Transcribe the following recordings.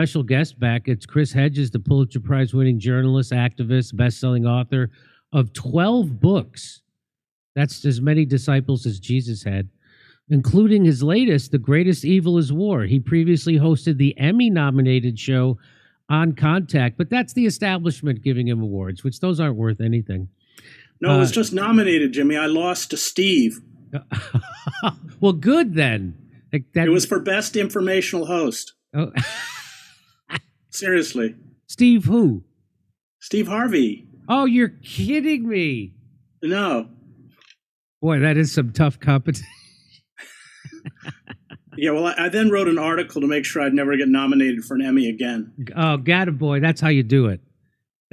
Special guest back. It's Chris Hedges, the Pulitzer Prize winning journalist, activist, best-selling author of 12 books. That's as many disciples as Jesus had, including his latest, The Greatest Evil is War. He previously hosted the Emmy-nominated show On Contact, but that's the establishment giving him awards, which those aren't worth anything. No, it was just nominated, Jimmy. I lost to Steve. Well, good then. It was for Best Informational Host. Oh. Seriously. Steve who? Steve Harvey. Oh, you're kidding me. No. Boy, that is some tough competition. Yeah, well, I then wrote an article to make sure I'd never get nominated for an Emmy again. Oh, boy, that's how you do it.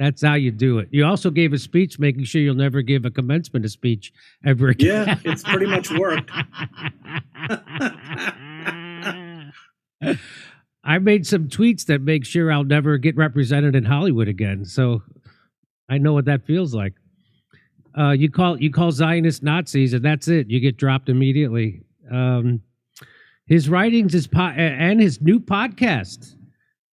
That's how you do it. You also gave a speech making sure you'll never give a commencement speech ever again. Yeah, it's pretty much worked. I made some tweets that make sure I'll never get represented in Hollywood again. So I know what that feels like. You call Zionists Nazis, and that's it. You get dropped immediately. His writings and his new podcast,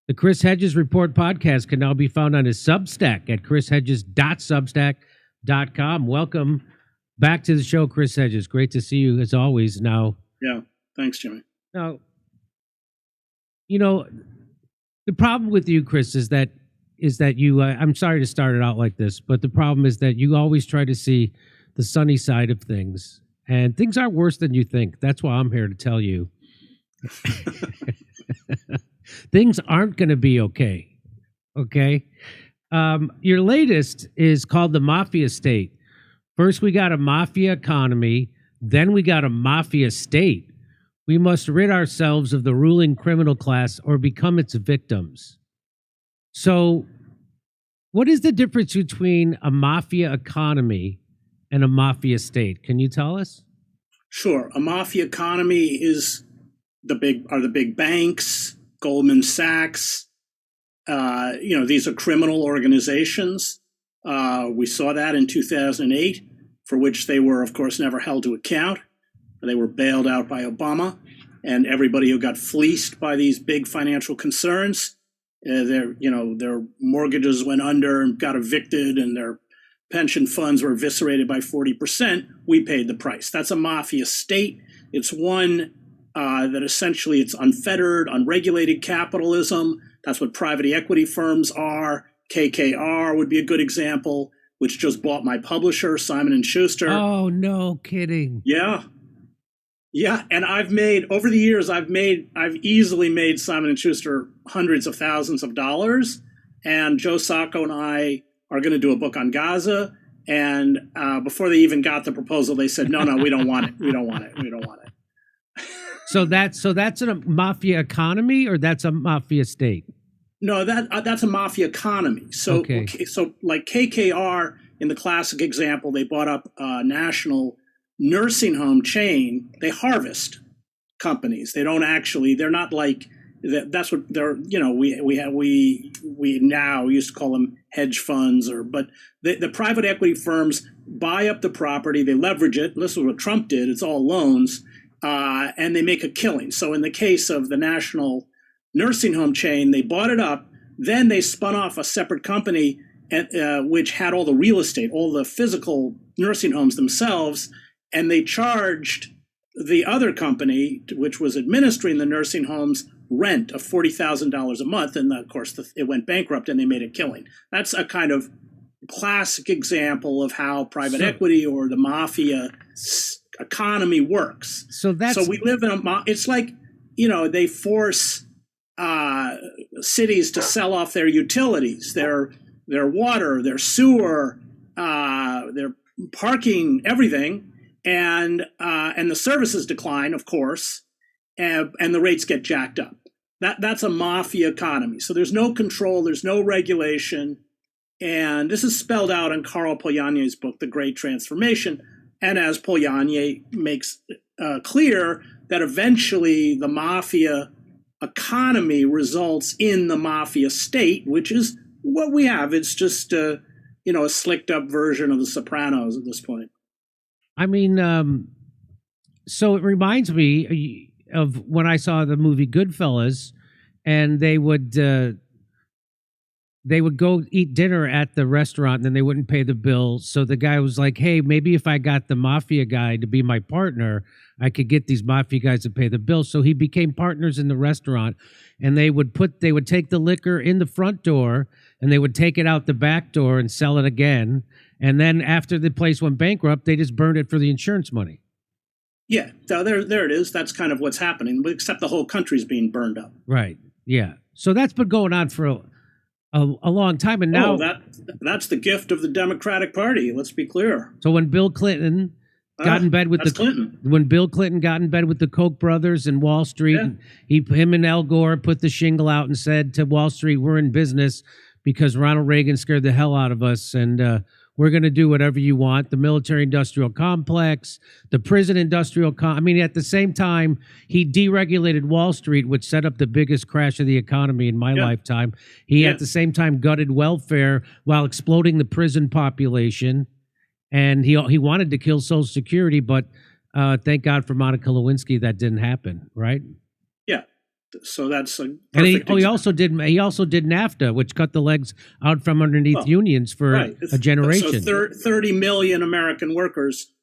the Chris Hedges Report podcast, can now be found on his Substack at chrishedges.substack.com. Welcome back to the show, Chris Hedges. Great to see you as always. Now, yeah, thanks, Jimmy. Now, you know, the problem with you, Chris, is that you. I'm sorry to start it out like this, but the problem is that you always try to see the sunny side of things, and things are worse than you think. That's why I'm here to tell you. Things aren't going to be okay. Okay. Your latest is called The Mafia State. First, we got a mafia economy. Then we got a mafia state. We must rid ourselves of the ruling criminal class or become its victims. So, what is the difference between a mafia economy and a mafia state? Can you tell us? Sure. A mafia economy is the big banks, Goldman Sachs. These are criminal organizations. We saw that in 2008, for which they were, of course, never held to account. They were bailed out by Obama, and everybody who got fleeced by these big financial concerns, their mortgages went under and got evicted, and their pension funds were eviscerated by 40%. We paid the price. That's a mafia state. It's one that essentially it's unfettered, unregulated capitalism. That's what private equity firms are. KKR would be a good example, which just bought my publisher, Simon & Schuster. Oh, no kidding. Yeah. Yeah, and over the years, I've easily made Simon & Schuster hundreds of thousands of dollars. And Joe Sacco and I are going to do a book on Gaza. And before they even got the proposal, they said, no, we don't want it. We don't want it. We don't want it. So that's a mafia economy, or that's a mafia state? No, that's a mafia economy. So, okay. So like KKR, in the classic example, they bought up a national nursing home chain. They harvest companies. They're not like that. That's what they're, we now used to call them hedge funds, but the private equity firms buy up the property, they leverage it. This is what Trump did. It's all loans, and they make a killing. So in the case of the national nursing home chain, they bought it up, then they spun off a separate company, which had all the real estate, all the physical nursing homes themselves, and they charged the other company, which was administering the nursing homes, rent of $40,000 a month. And of course, it went bankrupt and they made a killing. That's a kind of classic example of how private equity or the mafia economy works. So we live in it's like, they force cities to sell off their utilities, their water, their sewer, their parking, everything. And the services decline, of course, and the rates get jacked up. That's a mafia economy. So there's no control, there's no regulation, and this is spelled out in Carl Polanyi's book, The Great Transformation. And as Polanyi makes clear, that eventually the mafia economy results in the mafia state, which is what we have. It's just a slicked up version of The Sopranos at this point. I mean, so it reminds me of when I saw the movie Goodfellas, and they would go eat dinner at the restaurant, and then they wouldn't pay the bill. So the guy was like, hey, maybe if I got the mafia guy to be my partner, I could get these mafia guys to pay the bill. So he became partners in the restaurant, and they would take the liquor in the front door, and they would take it out the back door and sell it again. And then after the place went bankrupt, they just burned it for the insurance money. Yeah, so there it is. That's kind of what's happening, except the whole country's being burned up. Right. Yeah. So that's been going on for a long time, and now that's the gift of the Democratic Party. Let's be clear. So when Bill Clinton got in bed with when Bill Clinton got in bed with the Koch brothers in Wall Street, and him and Al Gore put the shingle out and said to Wall Street, "We're in business because Ronald Reagan scared the hell out of us, and we're going to do whatever you want." The military-industrial complex, the prison-industrial I mean, at the same time, he deregulated Wall Street, which set up the biggest crash of the economy in my lifetime. He, at the same time, gutted welfare while exploding the prison population. And he wanted to kill Social Security, but thank God for Monica Lewinsky that didn't happen, right? Yeah. So that's a and he also did NAFTA, which cut the legs out from underneath unions for a generation. So 30 million American workers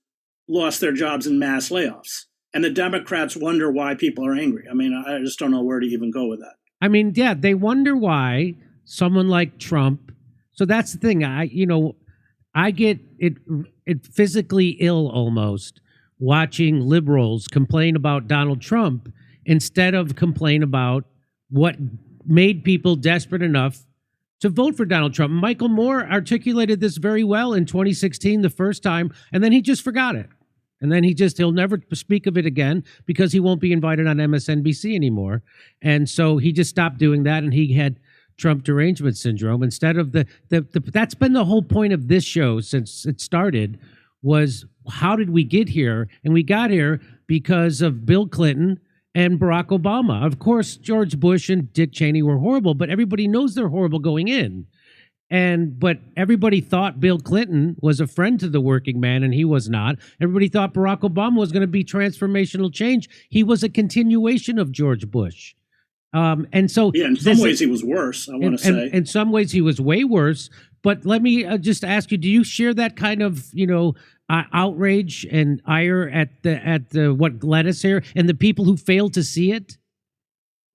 lost their jobs in mass layoffs, and the Democrats wonder why people are angry. I mean, I just don't know where to even go with that. I mean, yeah, they wonder why someone like Trump. So that's the thing. I get it physically ill almost watching liberals complain about Donald Trump instead of complain about what made people desperate enough to vote for Donald Trump. Michael Moore articulated this very well in 2016, the first time, and then he just forgot it. And then he'll never speak of it again because he won't be invited on MSNBC anymore. And so he just stopped doing that, and he had Trump derangement syndrome. Instead of that's been the whole point of this show since it started, was how did we get here? And we got here because of Bill Clinton and Barack Obama. Of course, George Bush and Dick Cheney were horrible, but everybody knows they're horrible going in. But everybody thought Bill Clinton was a friend to the working man, and he was not. Everybody thought Barack Obama was going to be transformational change. He was a continuation of George Bush. And so, in some ways, he was worse. I want to say, in some ways, he was way worse. But let me just ask you: do you share that kind of, outrage and ire at the what led us here, and the people who failed to see it?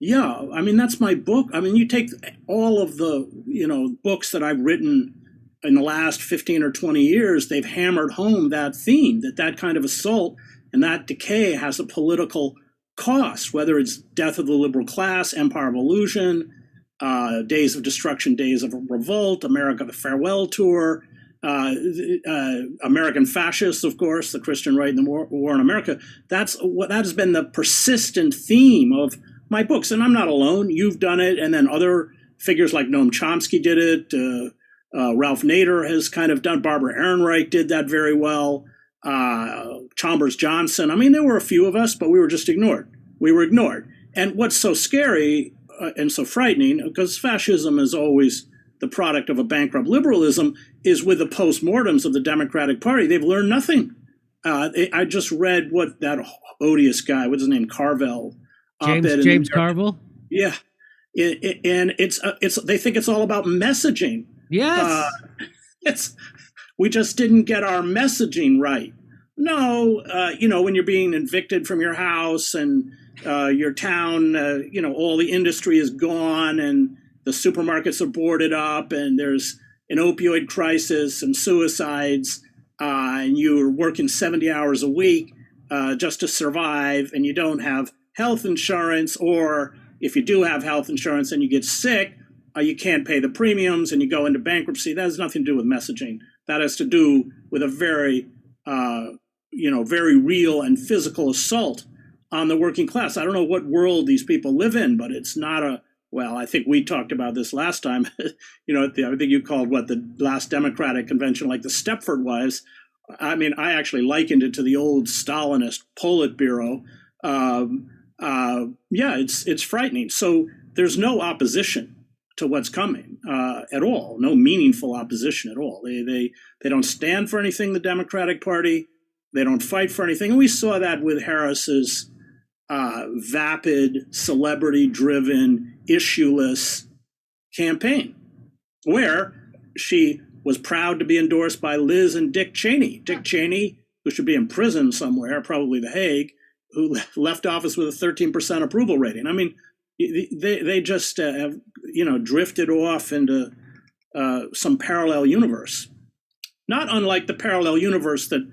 Yeah, I mean, that's my book. I mean, you take all of the books that I've written in the last 15 or 20 years, they've hammered home that theme, that kind of assault and that decay has a political cost, whether it's death of the liberal class, empire of illusion, days of destruction, days of revolt, America, the farewell tour, American fascists, of course, the Christian right and the war in America. That has been the persistent theme of my books. And I'm not alone. You've done it. And then other figures like Noam Chomsky did it. Ralph Nader has kind of done. Barbara Ehrenreich did that very well. Chalmers Johnson. I mean, there were a few of us, but we were just ignored. We were ignored. And what's so scary and so frightening, because fascism is always the product of a bankrupt liberalism, is with the postmortems of the Democratic Party. They've learned nothing. I just read what that odious guy, what's his name, Carville. James Carville? Yeah. And it's they think it's all about messaging. Yes. We just didn't get our messaging right. No, when you're being evicted from your house and your town, all the industry is gone and the supermarkets are boarded up and there's an opioid crisis and suicides, and you're working 70 hours a week just to survive, and you don't have health insurance, or if you do have health insurance and you get sick, you can't pay the premiums and you go into bankruptcy. That has nothing to do with messaging. That has to do with a very, very real and physical assault on the working class. I don't know what world these people live in, but it's not I think we talked about this last time. I think you called the last Democratic convention like the Stepford Wives. I mean, I actually likened it to the old Stalinist Politburo. It's frightening. So there's no opposition to what's coming at all. No meaningful opposition at all. They don't stand for anything, the Democratic Party. They don't fight for anything. And we saw that with Harris's vapid, celebrity-driven, issueless campaign, where she was proud to be endorsed by Liz and Dick Cheney. Dick Cheney, who should be in prison somewhere, probably The Hague, who left office with a 13% approval rating. I mean, they just have, drifted off into some parallel universe, not unlike the parallel universe that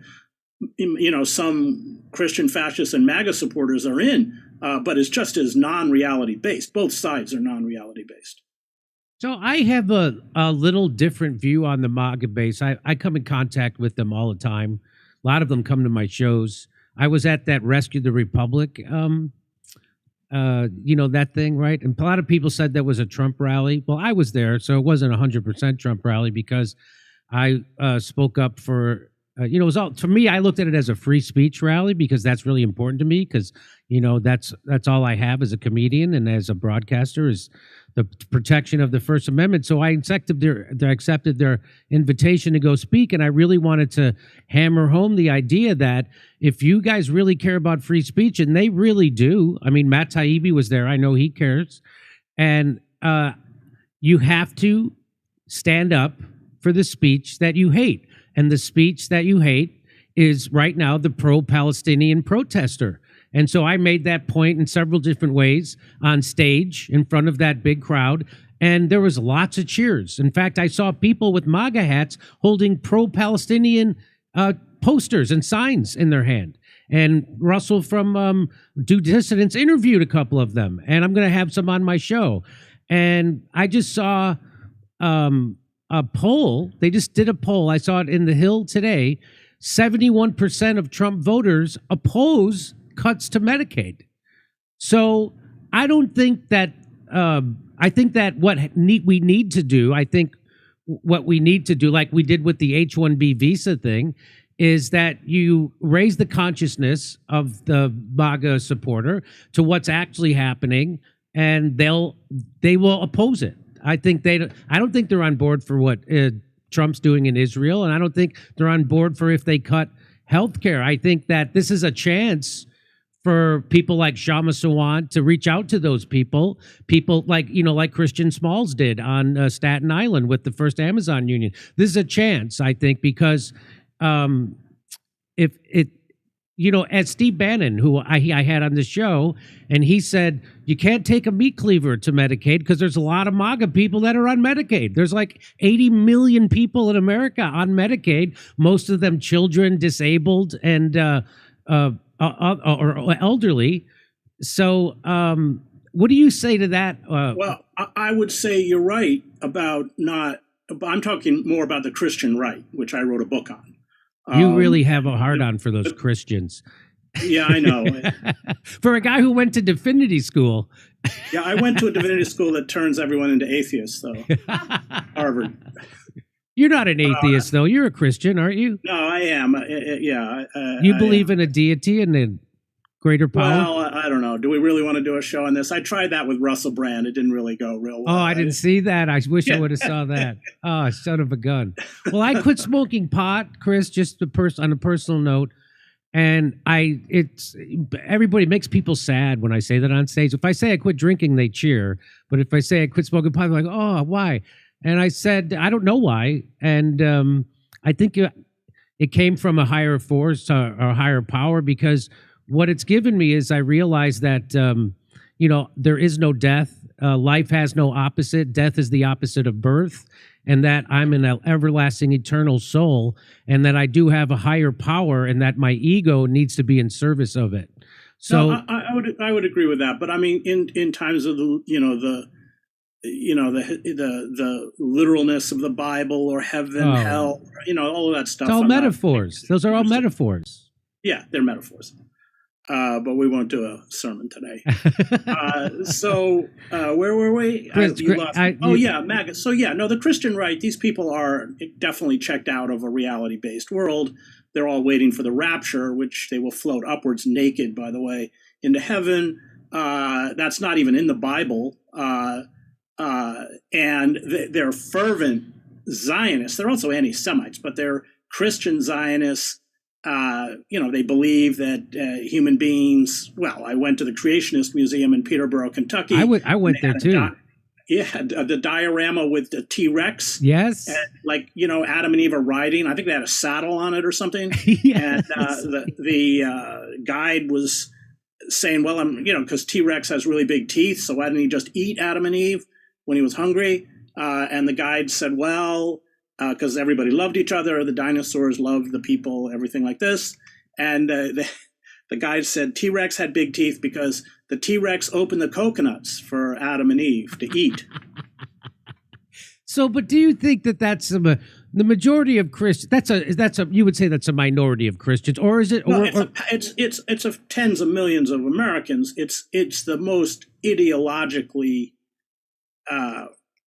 some Christian fascists and MAGA supporters are in, but it's just as non-reality based. Both sides are non-reality based. So I have a little different view on the MAGA base. I come in contact with them all the time. A lot of them come to my shows. I was at that Rescue the Republic, that thing, right? And a lot of people said that was a Trump rally. Well, I was there, so it wasn't 100% Trump rally because I spoke up for, it was all, for me, I looked at it as a free speech rally because that's really important to me because, that's all I have as a comedian and as a broadcaster is the protection of the First Amendment. So I accepted their invitation to go speak, and I really wanted to hammer home the idea that if you guys really care about free speech, and they really do, I mean, Matt Taibbi was there, I know he cares, and you have to stand up for the speech that you hate. And the speech that you hate is right now the pro-Palestinian protester. And so I made that point in several different ways on stage in front of that big crowd. And there was lots of cheers. In fact, I saw people with MAGA hats holding pro-Palestinian posters and signs in their hand. And Russell from Due Dissidence interviewed a couple of them. And I'm going to have some on my show. And I just saw a poll. They just did a poll. I saw it in The Hill today. 71% of Trump voters oppose cuts to Medicaid. So I don't think that, I think that what we need to do, like we did with the H-1B visa thing, is that you raise the consciousness of the MAGA supporter to what's actually happening, and they will oppose it. I don't think they're on board for what Trump's doing in Israel, and I don't think they're on board for if they cut health care. I think that this is a chance for people like Shama Sawant to reach out to those people like Christian Smalls did on Staten Island with the first Amazon union. This is a chance, I think, because as Steve Bannon, who I had on the show, and he said, you can't take a meat cleaver to Medicaid because there's a lot of MAGA people that are on Medicaid. There's like 80 million people in America on Medicaid, most of them children, disabled, and or elderly. So what do you say to that? Well, I would say you're right about I'm talking more about the Christian right, which I wrote a book on. You really have a hard-on for those Christians. Yeah, I know. For a guy who went to divinity school. Yeah, I went to a divinity school that turns everyone into atheists, though. Harvard. You're not an atheist, though. You're a Christian, aren't you? No, I am. You believe in a deity and a greater power? Well, I don't know. Do we really want to do a show on this? I tried that with Russell Brand. It didn't really go real well. Oh, I didn't see that. I wish I would have saw that. Oh, son of a gun. Well, I quit smoking pot, Chris, just on a personal note. And everybody makes people sad when I say that on stage. If I say I quit drinking, they cheer. But if I say I quit smoking pot, they're like, oh, why? And I said, I don't know why. And I think it came from a higher force or a higher power, because what it's given me is I realize that, there is no death. Life has no opposite. Death is the opposite of birth. And that I'm an everlasting, eternal soul. And that I do have a higher power, and that my ego needs to be in service of it. So no, I would agree with that. But I mean, in times of the literalness of the Bible, or heaven, hell, all of that stuff. It's all metaphors. Those are all metaphors. Yeah, they're metaphors. But we won't do a sermon today. So where were we? MAGA. So the Christian right, these people are definitely checked out of a reality-based world. They're all waiting for the rapture, which they will float upwards naked, by the way, into heaven. That's not even in the Bible. And they're fervent Zionists. They're also anti-Semites, but they're Christian Zionists. they believe that human beings. Well, I went to the Creationist Museum in Peterborough, Kentucky. I went there too. The diorama with the T-Rex. Yes. And Adam and Eve are riding. I think they had a saddle on it or something. Yes. And the guide was saying, well, because T-Rex has really big teeth, so why didn't he just eat Adam and Eve when he was hungry? And the guide said, well, because everybody loved each other, the dinosaurs loved the people, everything like this. And the guide said T-Rex had big teeth because the T-Rex opened the coconuts for Adam and Eve to eat. So, but do you think that that's the majority of Christians? You would say that's a minority of Christians, or is it? No, it's tens of millions of Americans. It's the most ideologically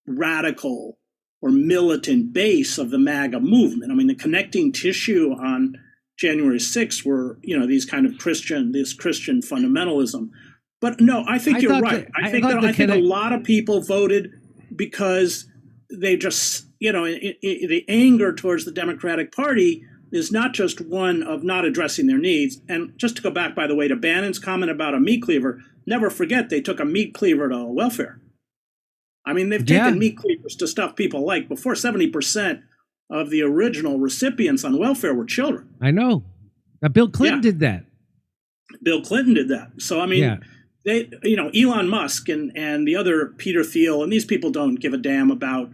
radical or militant base of the MAGA movement. I mean, the connecting tissue on January 6th were, these kind of Christian fundamentalism. But no, I think you're right. I think a lot of people voted because they just, the anger towards the Democratic Party is not just one of not addressing their needs. And just to go back, by the way, to Bannon's comment about a meat cleaver, never forget they took a meat cleaver to welfare. I mean, they've taken meat cleavers to stuff people like. Before, 70% of the original recipients on welfare were children. I know. Bill Clinton did that. Bill Clinton did that. So, I mean, they, Elon Musk and the other Peter Thiel, and these people don't give a damn about,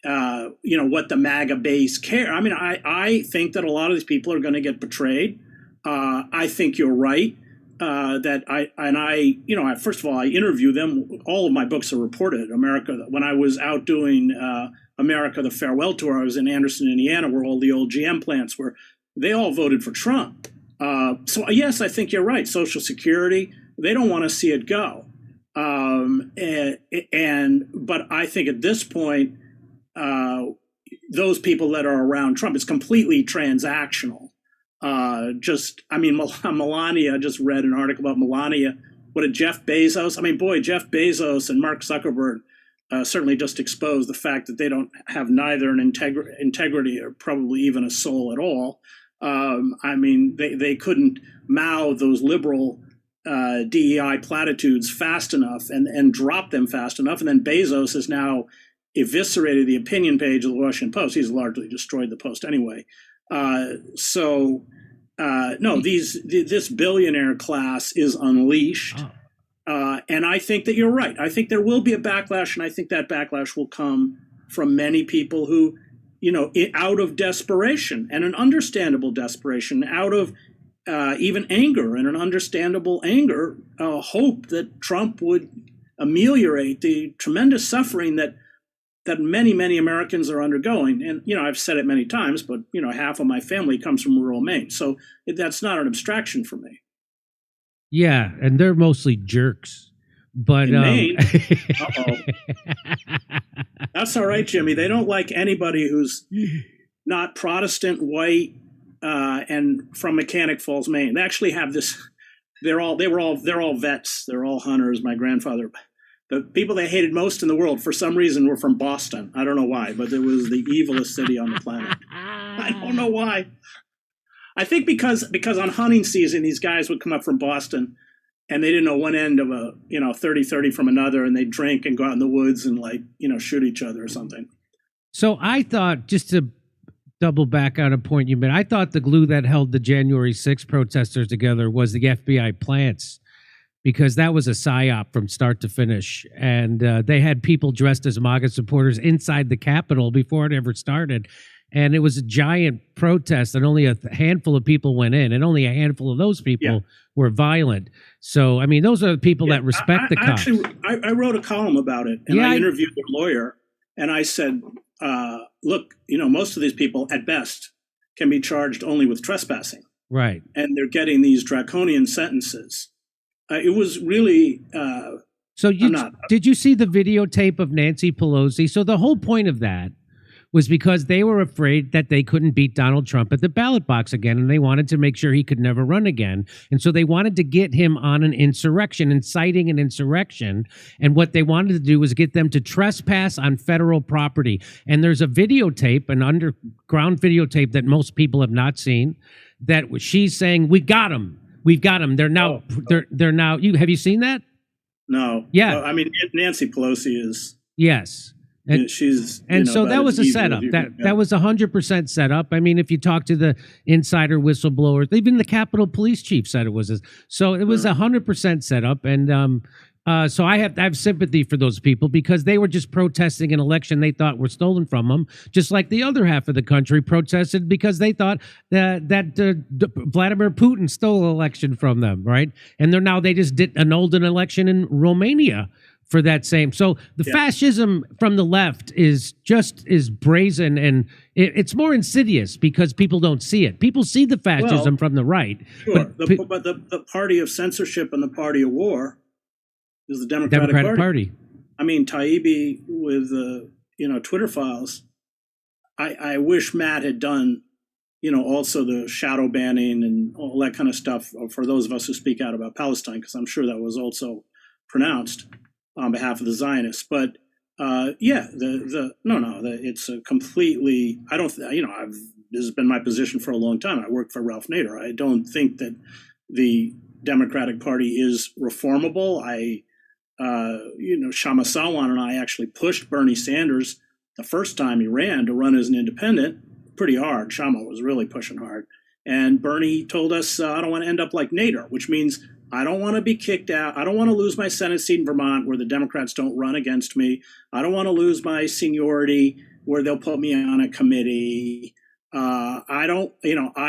what the MAGA base care. I mean, I think that a lot of these people are going to get betrayed. I think you're right. First of all, I interview them. All of my books are reported. When I was out doing America, the Farewell Tour, I was in Anderson, Indiana, where all the old GM plants were. They all voted for Trump. So yes, I think you're right. Social Security, they don't want to see it go. But I think at this point, those people that are around Trump, it's completely transactional. Melania, I just read an article about Melania. What did Jeff Bezos? Jeff Bezos and Mark Zuckerberg certainly just exposed the fact that they don't have neither an integrity or probably even a soul at all. They couldn't mouth those liberal DEI platitudes fast enough and drop them fast enough. And then Bezos has now eviscerated the opinion page of the Washington Post. He's largely destroyed the Post anyway. This billionaire class is unleashed. And I think that you're right. I think there will be a backlash, and I think that backlash will come from many people who, out of desperation, and an understandable desperation, out of even anger and an understandable anger, hope that Trump would ameliorate the tremendous suffering that many, many Americans are undergoing. And, I've said it many times, but, half of my family comes from rural Maine. So that's not an abstraction for me. Yeah, and they're mostly jerks. But in Maine, that's all right, Jimmy. They don't like anybody who's not Protestant, white, and from Mechanic Falls, Maine. They actually have this. They're all vets. They're all hunters. My grandfather. The people they hated most in the world, for some reason, were from Boston. I don't know why, but it was the evilest city on the planet. I don't know why. I think because on hunting season, these guys would come up from Boston, and they didn't know one end of a 30-30 from another, and they'd drink and go out in the woods and shoot each other or something. So I thought, just to double back on a point you made, I thought the glue that held the January 6th protesters together was the FBI plants, because that was a psyop from start to finish. And they had people dressed as MAGA supporters inside the Capitol before it ever started. And it was a giant protest, and only a handful of people went in, and only a handful of those people were violent. So, those are the people that respect the cops. Actually, I wrote a column about it, and I interviewed their lawyer, and I said, look, most of these people, at best, can be charged only with trespassing. Right. And they're getting these draconian sentences. It was really... did you see the videotape of Nancy Pelosi? So the whole point of that was because they were afraid that they couldn't beat Donald Trump at the ballot box again, and they wanted to make sure he could never run again. And so they wanted to get him on an insurrection, inciting an insurrection. And what they wanted to do was get them to trespass on federal property. And there's a videotape, an underground videotape that most people have not seen, that she's saying, we got them. We've got them. They're now, they're now, have you seen that? No. Yeah. I mean, Nancy Pelosi is. Yes. And she's so that was a setup. That was 100% set up. I mean, if you talk to the insider whistleblowers, even the Capitol Police Chief said it was. So it was 100% set up. And so I have sympathy for those people because they were just protesting an election they thought were stolen from them, just like the other half of the country protested because they thought that Vladimir Putin stole an election from them, right? And they just annulled an election in Romania for that same. So the fascism from the left is brazen, and it's more insidious because people don't see it. People see the fascism from the right. Sure, but the party of censorship and the party of war is the Democratic Party. I mean, Taibbi with Twitter files. I wish Matt had done also the shadow banning and all that kind of stuff for those of us who speak out about Palestine, because I'm sure that was also pronounced on behalf of the Zionists. But it's a completely. I don't. This has been my position for a long time. I worked for Ralph Nader. I don't think that the Democratic Party is reformable. Shama Sawan and I actually pushed Bernie Sanders the first time he ran to run as an independent pretty hard. Shama was really pushing hard. And Bernie told us, I don't want to end up like Nader, which means I don't want to be kicked out. I don't want to lose my Senate seat in Vermont where the Democrats don't run against me. I don't want to lose my seniority where they'll put me on a committee. I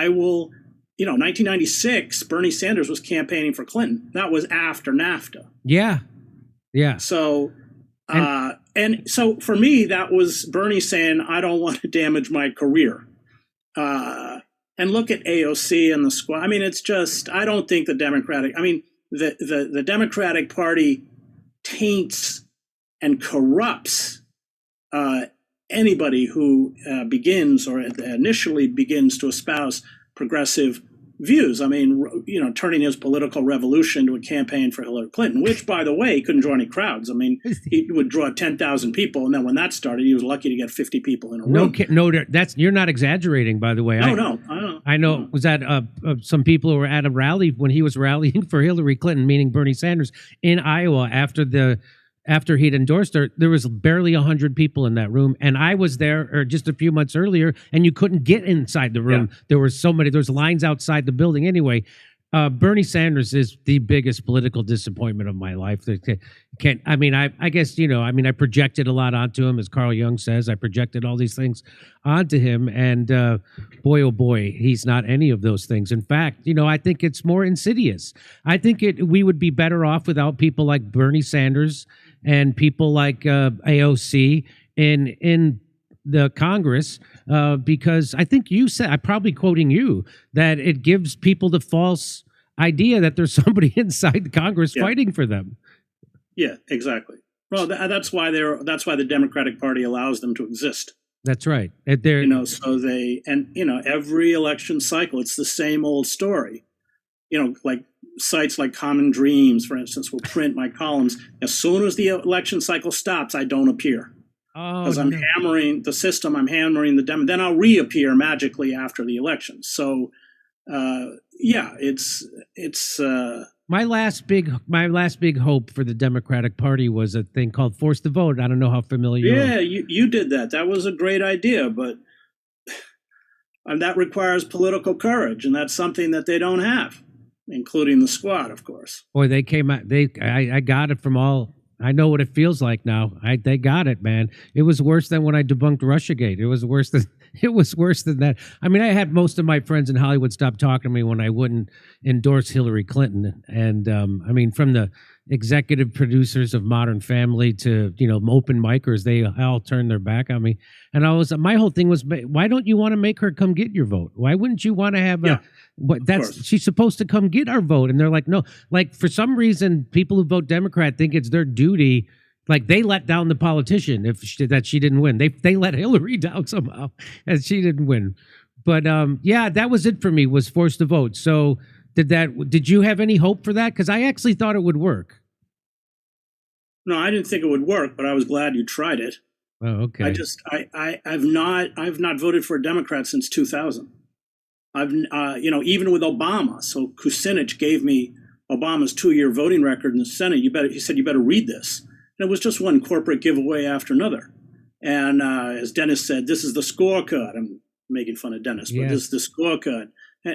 will, 1996, Bernie Sanders was campaigning for Clinton. That was after NAFTA. Yeah. Yeah. So, and so for me, that was Bernie saying, I don't want to damage my career. And look at AOC and the squad. I mean, it's just, I don't think the Democratic Party taints and corrupts anybody who begins or initially begins to espouse progressive views. I mean, turning his political revolution into a campaign for Hillary Clinton, which, by the way, he couldn't draw any crowds. I mean, he would draw 10,000 people, and then when that started, he was lucky to get 50 people in a room. No, you're not exaggerating, by the way. No, I know. Was that some people who were at a rally when he was rallying for Hillary Clinton, meaning Bernie Sanders, in Iowa after he'd endorsed her, there was barely 100 people in that room. And I was there just a few months earlier, and you couldn't get inside the room. Yeah. There were there's lines outside the building. Anyway, Bernie Sanders is the biggest political disappointment of my life. I guess, I projected a lot onto him, as Carl Jung says. I projected all these things onto him. And boy, oh boy, he's not any of those things. In fact, I think it's more insidious. I think we would be better off without people like Bernie Sanders and people like AOC in the Congress, because I think you said, I'm probably quoting you, that it gives people the false idea that there's somebody inside the Congress fighting for them. Yeah, exactly. Well, that's why the Democratic Party allows them to exist. That's right. Every election cycle, it's the same old story. Like sites like Common Dreams, for instance, will print my columns. As soon as the election cycle stops, I don't appear. Because I'm hammering the system, I'm hammering the Dem. Then I'll reappear magically after the election. So, it's. My last big hope for the Democratic Party was a thing called Force the Vote. I don't know how familiar you are. Yeah, you did that. That was a great idea, but that requires political courage, and that's something that they don't have, including the squad, of course. Boy, they came out. I got it from all. I know what it feels like now. They got it, man. It was worse than when I debunked Russiagate. It was worse than that. I mean, I had most of my friends in Hollywood stop talking to me when I wouldn't endorse Hillary Clinton. And from the executive producers of Modern Family to, open micers, they all turned their back on me. And my whole thing was, why don't you want to make her come get your vote? Why wouldn't you want to have she's supposed to come get our vote? And they're like, no, like for some reason, people who vote Democrat think it's their duty. Like they let down the politician that she didn't win. They let Hillary down somehow and she didn't win. But that was it for me, was forced to vote. So did you have any hope for that? Because I actually thought it would work. No, I didn't think it would work, but I was glad you tried it. Oh, okay. I've not voted for a Democrat since 2000. Even with Obama. So Kucinich gave me Obama's 2-year voting record in the Senate. He said, you better read this. And it was just one corporate giveaway after another. And as Dennis said, this is the scorecard. I'm making fun of Dennis, but this is the scorecard.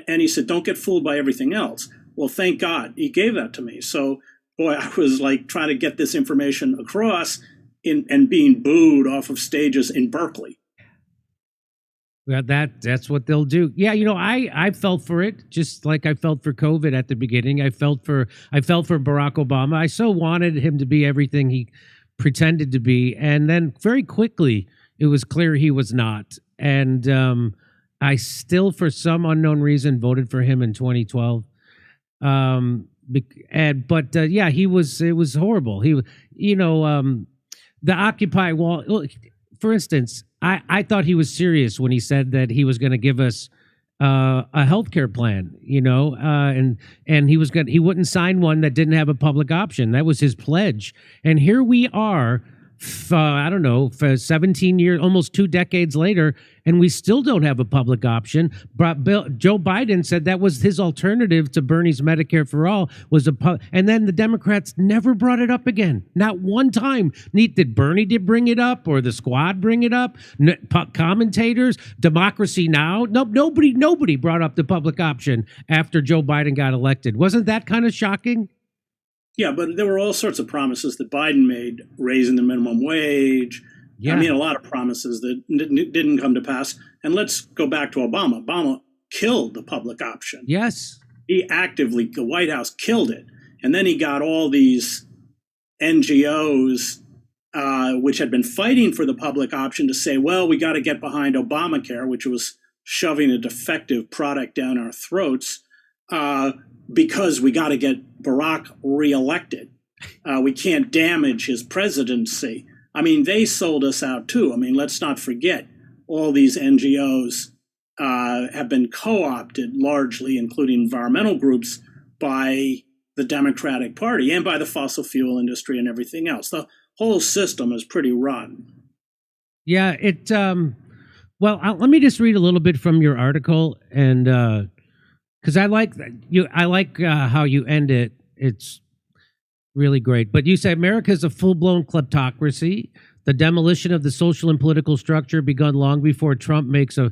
And he said, don't get fooled by everything else. Well, thank God he gave that to me. So, boy, I was like trying to get this information across and being booed off of stages in Berkeley. Well, that's what they'll do. Yeah, I felt for it, just like I felt for COVID at the beginning. I felt for Barack Obama. I so wanted him to be everything he pretended to be, and then very quickly it was clear he was not. And I still, for some unknown reason, voted for him in 2012. It was horrible. The Occupy Wall. Look, for instance, I thought he was serious when he said that he was going to give us a healthcare plan, and he wouldn't sign one that didn't have a public option. That was his pledge. And here we are, for 17 years, almost 2 decades later, and we still don't have a public option. But Joe Biden said that was his alternative to Bernie's Medicare for All, and then the Democrats never brought it up again. Not one time. Did Bernie bring it up, or the squad bring it up? Commentators, Democracy Now? Nope, nobody brought up the public option after Joe Biden got elected. Wasn't that kind of shocking? Yeah, but there were all sorts of promises that Biden made, raising the minimum wage. Yeah. I mean, a lot of promises that didn't come to pass. And let's go back to Obama. Obama killed the public option. Yes. The White House killed it. And then he got all these NGOs, which had been fighting for the public option, to say, well, we got to get behind Obamacare, which was shoving a defective product down our throats. Because we got to get Barack reelected. We can't damage his presidency. I mean, they sold us out too. I mean, let's not forget, all these NGOs have been co-opted largely, including environmental groups, by the Democratic Party and by the fossil fuel industry and everything else. The whole system is pretty rotten. Yeah, let me just read a little bit from your article, and because I like how you end it. It's really great. But you say America is a full-blown kleptocracy. The demolition of the social and political structure begun long before Trump makes a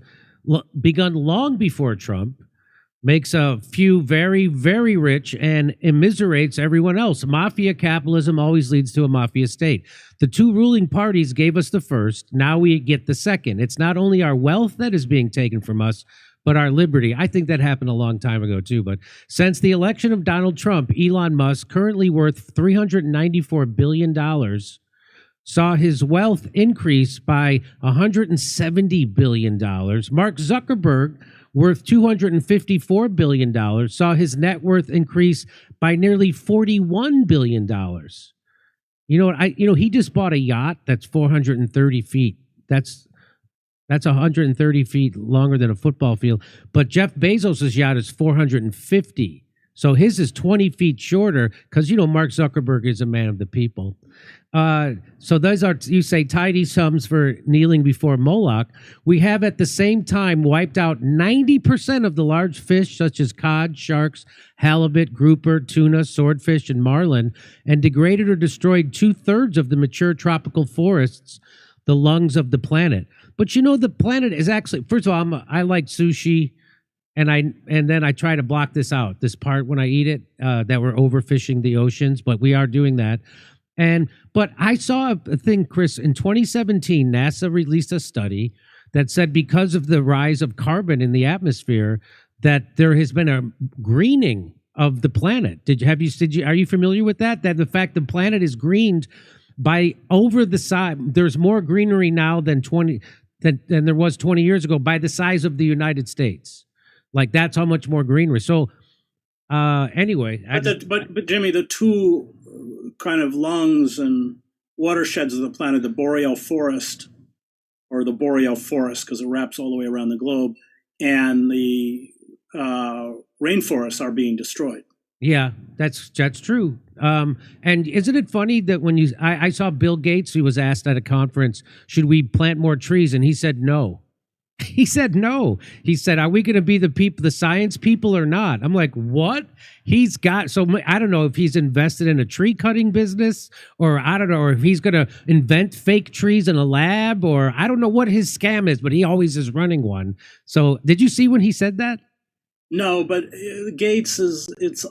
few very, very rich and immiserates everyone else. Mafia capitalism always leads to a mafia state. The two ruling parties gave us the first. Now we get the second. It's not only our wealth that is being taken from us, but our liberty. I think that happened a long time ago, too. But since the election of Donald Trump, Elon Musk, currently worth $394 billion, saw his wealth increase by $170 billion. Mark Zuckerberg, worth $254 billion, saw his net worth increase by nearly $41 billion. He just bought a yacht that's 430 feet. That's 130 feet longer than a football field. But Jeff Bezos' yacht is 450. So his is 20 feet shorter because, Mark Zuckerberg is a man of the people. So those are, you say, tidy sums for kneeling before Moloch. We have at the same time wiped out 90% of the large fish such as cod, sharks, halibut, grouper, tuna, swordfish, and marlin, and degraded or destroyed 2/3 of the mature tropical forests, the lungs of the planet. But the planet is actually, first of all, I like sushi, and then I try to block this out, this part when I eat it, that we're overfishing the oceans, but we are doing that. But I saw a thing, Chris, in 2017, NASA released a study that said because of the rise of carbon in the atmosphere, that there has been a greening of the planet. Are you familiar with that? That the fact the planet is greened by over the size, there's more greenery now than there was 20 years ago by the size of the United States. Like, that's how much more greenery. So anyway. But Jimmy, the two kind of lungs and watersheds of the planet, the boreal forest, or the boreal forest because it wraps all the way around the globe, and the rainforests are being destroyed. Yeah, that's true. And isn't it funny that when I saw Bill Gates, he was asked at a conference, should we plant more trees? And he said no. He said no. He said, "Are we going to be the people, the science people, or not?" I'm like, "What?" He's got so I don't know if he's invested in a tree cutting business, or I don't know, or if he's going to invent fake trees in a lab, or I don't know what his scam is, but he always is running one. So, did you see when he said that? No, but Gates it's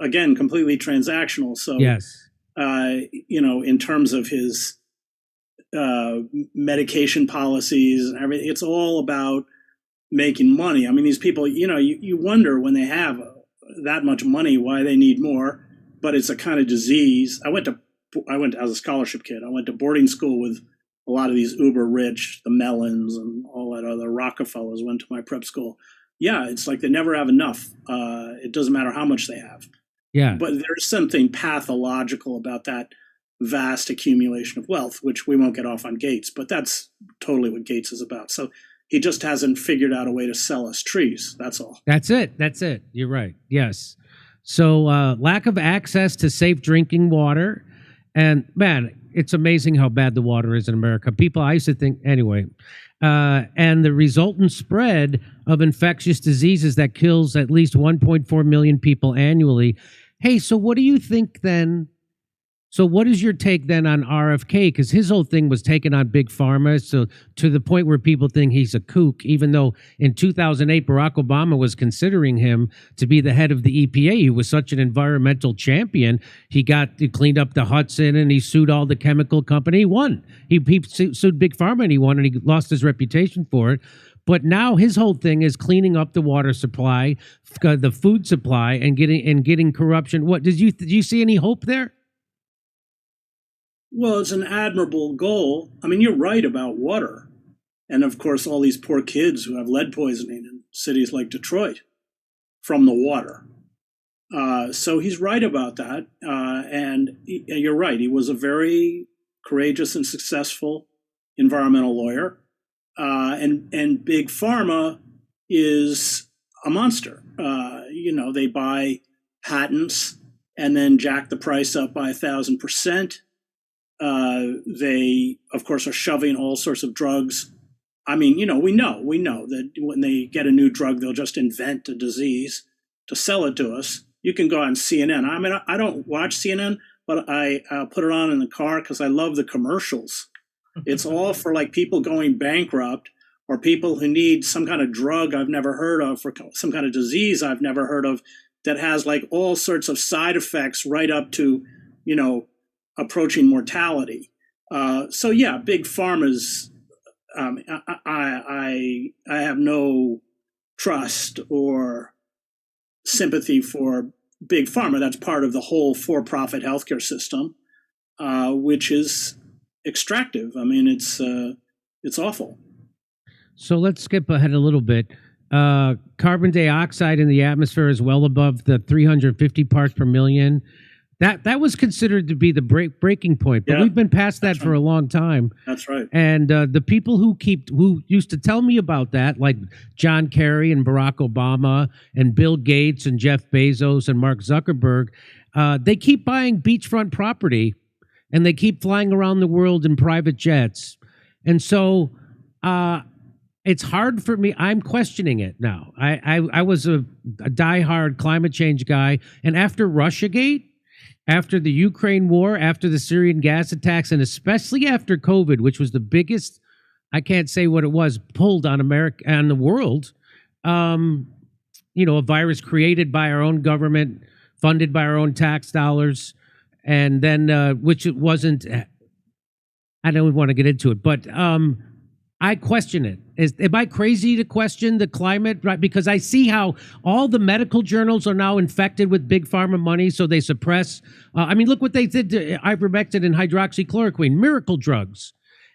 again completely transactional. So Yes. in terms of his medication policies and everything, it's all about making money. I mean, these people, you wonder when they have that much money why they need more, but it's a kind of disease. I went as a scholarship kid. I went to boarding school with a lot of these uber rich, the Mellons and all that other Rockefellers went to my prep school. Yeah, it's like they never have enough. It doesn't matter how much they have. Yeah. But there's something pathological about that vast accumulation of wealth, which we won't get off on Gates, but that's totally what Gates is about. So he just hasn't figured out a way to sell us trees. That's all. That's it. You're right. Yes. So lack of access to safe drinking water. And man, it's amazing how bad the water is in America. People, I used to think, anyway, and the resultant spread of infectious diseases that kills at least 1.4 million people annually. Hey, so what do you think then? So what is your take then on RFK? Because his whole thing was taking on big pharma, so to the point where people think he's a kook, even though in 2008, Barack Obama was considering him to be the head of the EPA. He was such an environmental champion. He cleaned up the Hudson and he sued all the chemical company. He won. He sued big pharma and he won, and he lost his reputation for it. But now his whole thing is cleaning up the water supply, the food supply, and getting corruption. What did you see any hope there? Well, it's an admirable goal. I mean, you're right about water. And of course, all these poor kids who have lead poisoning in cities like Detroit from the water. So he's right about that. And you're right. He was a very courageous and successful environmental lawyer. And Big Pharma is a monster. They buy patents and then jack the price up by 1,000%. They, of course, are shoving all sorts of drugs. I mean, we know that when they get a new drug, they'll just invent a disease to sell it to us. You can go on CNN. I mean, I don't watch CNN, but I put it on in the car because I love the commercials. It's all for like people going bankrupt or people who need some kind of drug I've never heard of for some kind of disease I've never heard of that has like all sorts of side effects right up to, approaching mortality. So yeah, big pharma's. I have no trust or sympathy for big pharma. That's part of the whole for-profit healthcare system, which is extractive. I mean, it's awful. So let's skip ahead a little bit. Carbon dioxide in the atmosphere is well above the 350 parts per million. That was considered to be the breaking point, but we've been past that for a long time. That's right. And the people who used to tell me about that, like John Kerry and Barack Obama and Bill Gates and Jeff Bezos and Mark Zuckerberg, they keep buying beachfront property and they keep flying around the world in private jets. And so it's hard for me. I'm questioning it now. I was a diehard climate change guy, and after Russiagate, after the Ukraine war, after the Syrian gas attacks, and especially after COVID, which was the biggest, I can't say what it was, pulled on America and the world, a virus created by our own government, funded by our own tax dollars, and then, which it wasn't, I don't want to get into it, but I question it. Am I crazy to question the climate? Right, because I see how all the medical journals are now infected with big pharma money, so they suppress. Look what they did to ivermectin and hydroxychloroquine, miracle drugs.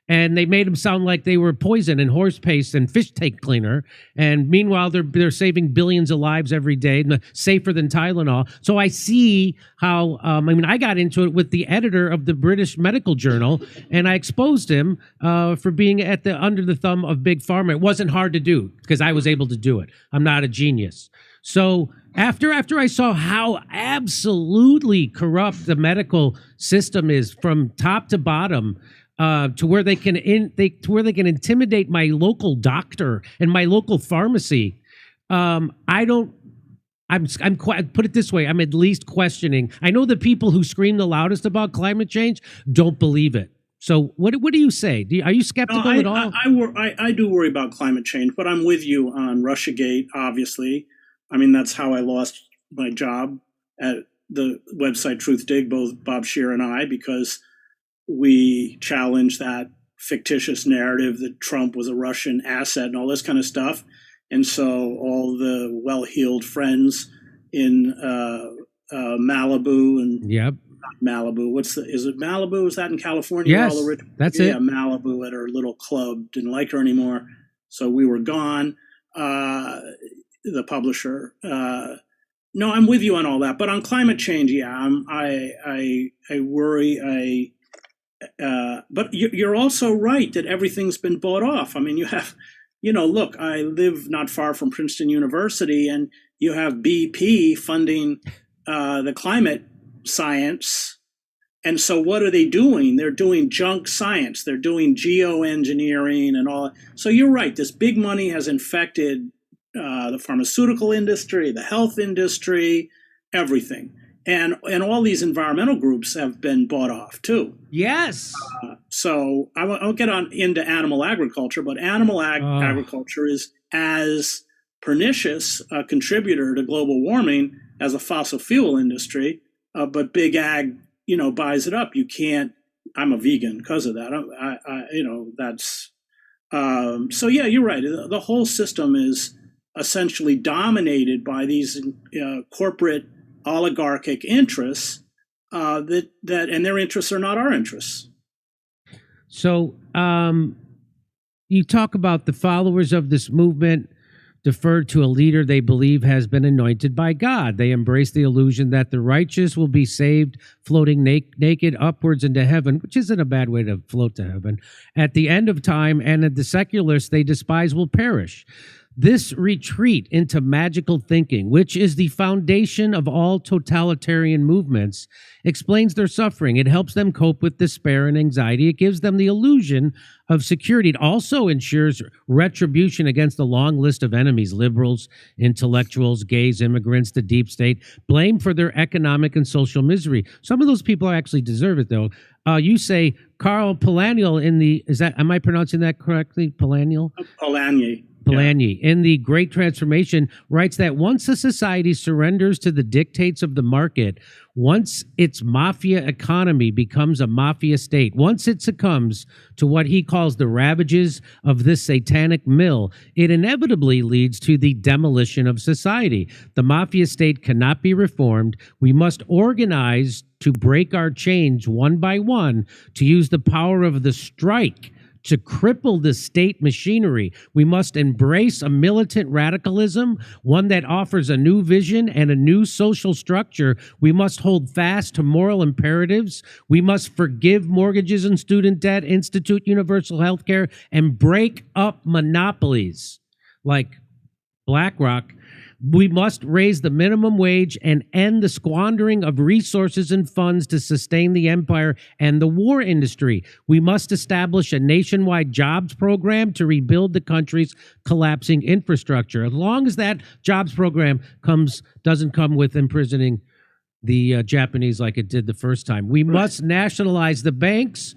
And they made them sound like they were poison and horse paste and fish tank cleaner. And meanwhile, they're saving billions of lives every day, safer than Tylenol. So I see how, I got into it with the editor of the British Medical Journal, and I exposed him for being under the thumb of Big Pharma. It wasn't hard to do because I was able to do it. I'm not a genius. So after I saw how absolutely corrupt the medical system is from top to bottom, to where they can intimidate my local doctor and my local pharmacy. I don't. I'm quite, put it this way. I'm at least questioning. I know the people who scream the loudest about climate change don't believe it. So what do you say? Are you skeptical at all? I do worry about climate change, but I'm with you on Russiagate, obviously. I mean, that's how I lost my job at the website Truth Dig, both Bob Scheer and I, because we challenged that fictitious narrative that Trump was a Russian asset and all this kind of stuff. And so all the well-heeled friends in Malibu and yep. Not Malibu. Is it Malibu? Is that in California? Yes, all the rich, that's it. Yeah, Malibu at her little club. Didn't like her anymore. So we were gone. The publisher. No, I'm with you on all that. But on climate change, yeah, I worry. But you're also right that everything's been bought off. I mean, you have, look, I live not far from Princeton University, and you have BP funding the climate science. And so what are they doing? They're doing junk science. They're doing geoengineering and all. So you're right. This big money has infected the pharmaceutical industry, the health industry, everything. And all these environmental groups have been bought off too. Yes. So I won't get into animal agriculture, but animal agriculture is as pernicious a contributor to global warming as a fossil fuel industry. But big ag, buys it up. You can't. I'm a vegan because of that. That's. So yeah, you're right. The whole system is essentially dominated by these corporate oligarchic interests that and their interests are not our interests. So you talk about the followers of this movement deferred to a leader they believe has been anointed by God. They embrace the illusion that the righteous will be saved, floating naked upwards into heaven, which isn't a bad way to float to heaven, at the end of time, and that the secularists they despise will perish. This retreat into magical thinking, which is the foundation of all totalitarian movements, explains their suffering. It helps them cope with despair and anxiety. It gives them the illusion of security. It also ensures retribution against the long list of enemies: liberals, intellectuals, gays, immigrants, the deep state, blamed for their economic and social misery. Some of those people actually deserve it, though. You say Carl Polanyi am I pronouncing that correctly? Polanyi? Polanyi, in The Great Transformation, writes that once a society surrenders to the dictates of the market, once its mafia economy becomes a mafia state, once it succumbs to what he calls the ravages of this satanic mill, it inevitably leads to the demolition of society. The mafia state cannot be reformed. We must organize to break our chains one by one, to use the power of the strike to cripple the state machinery. We must embrace a militant radicalism, one that offers a new vision and a new social structure. We must hold fast to moral imperatives. We must forgive mortgages and student debt, institute universal health care, and break up monopolies like BlackRock. We must raise the minimum wage and end the squandering of resources and funds to sustain the empire and the war industry. We must establish a nationwide jobs program to rebuild the country's collapsing infrastructure. As long as that jobs program doesn't come with imprisoning the Japanese like it did the first time. We must nationalize the banks,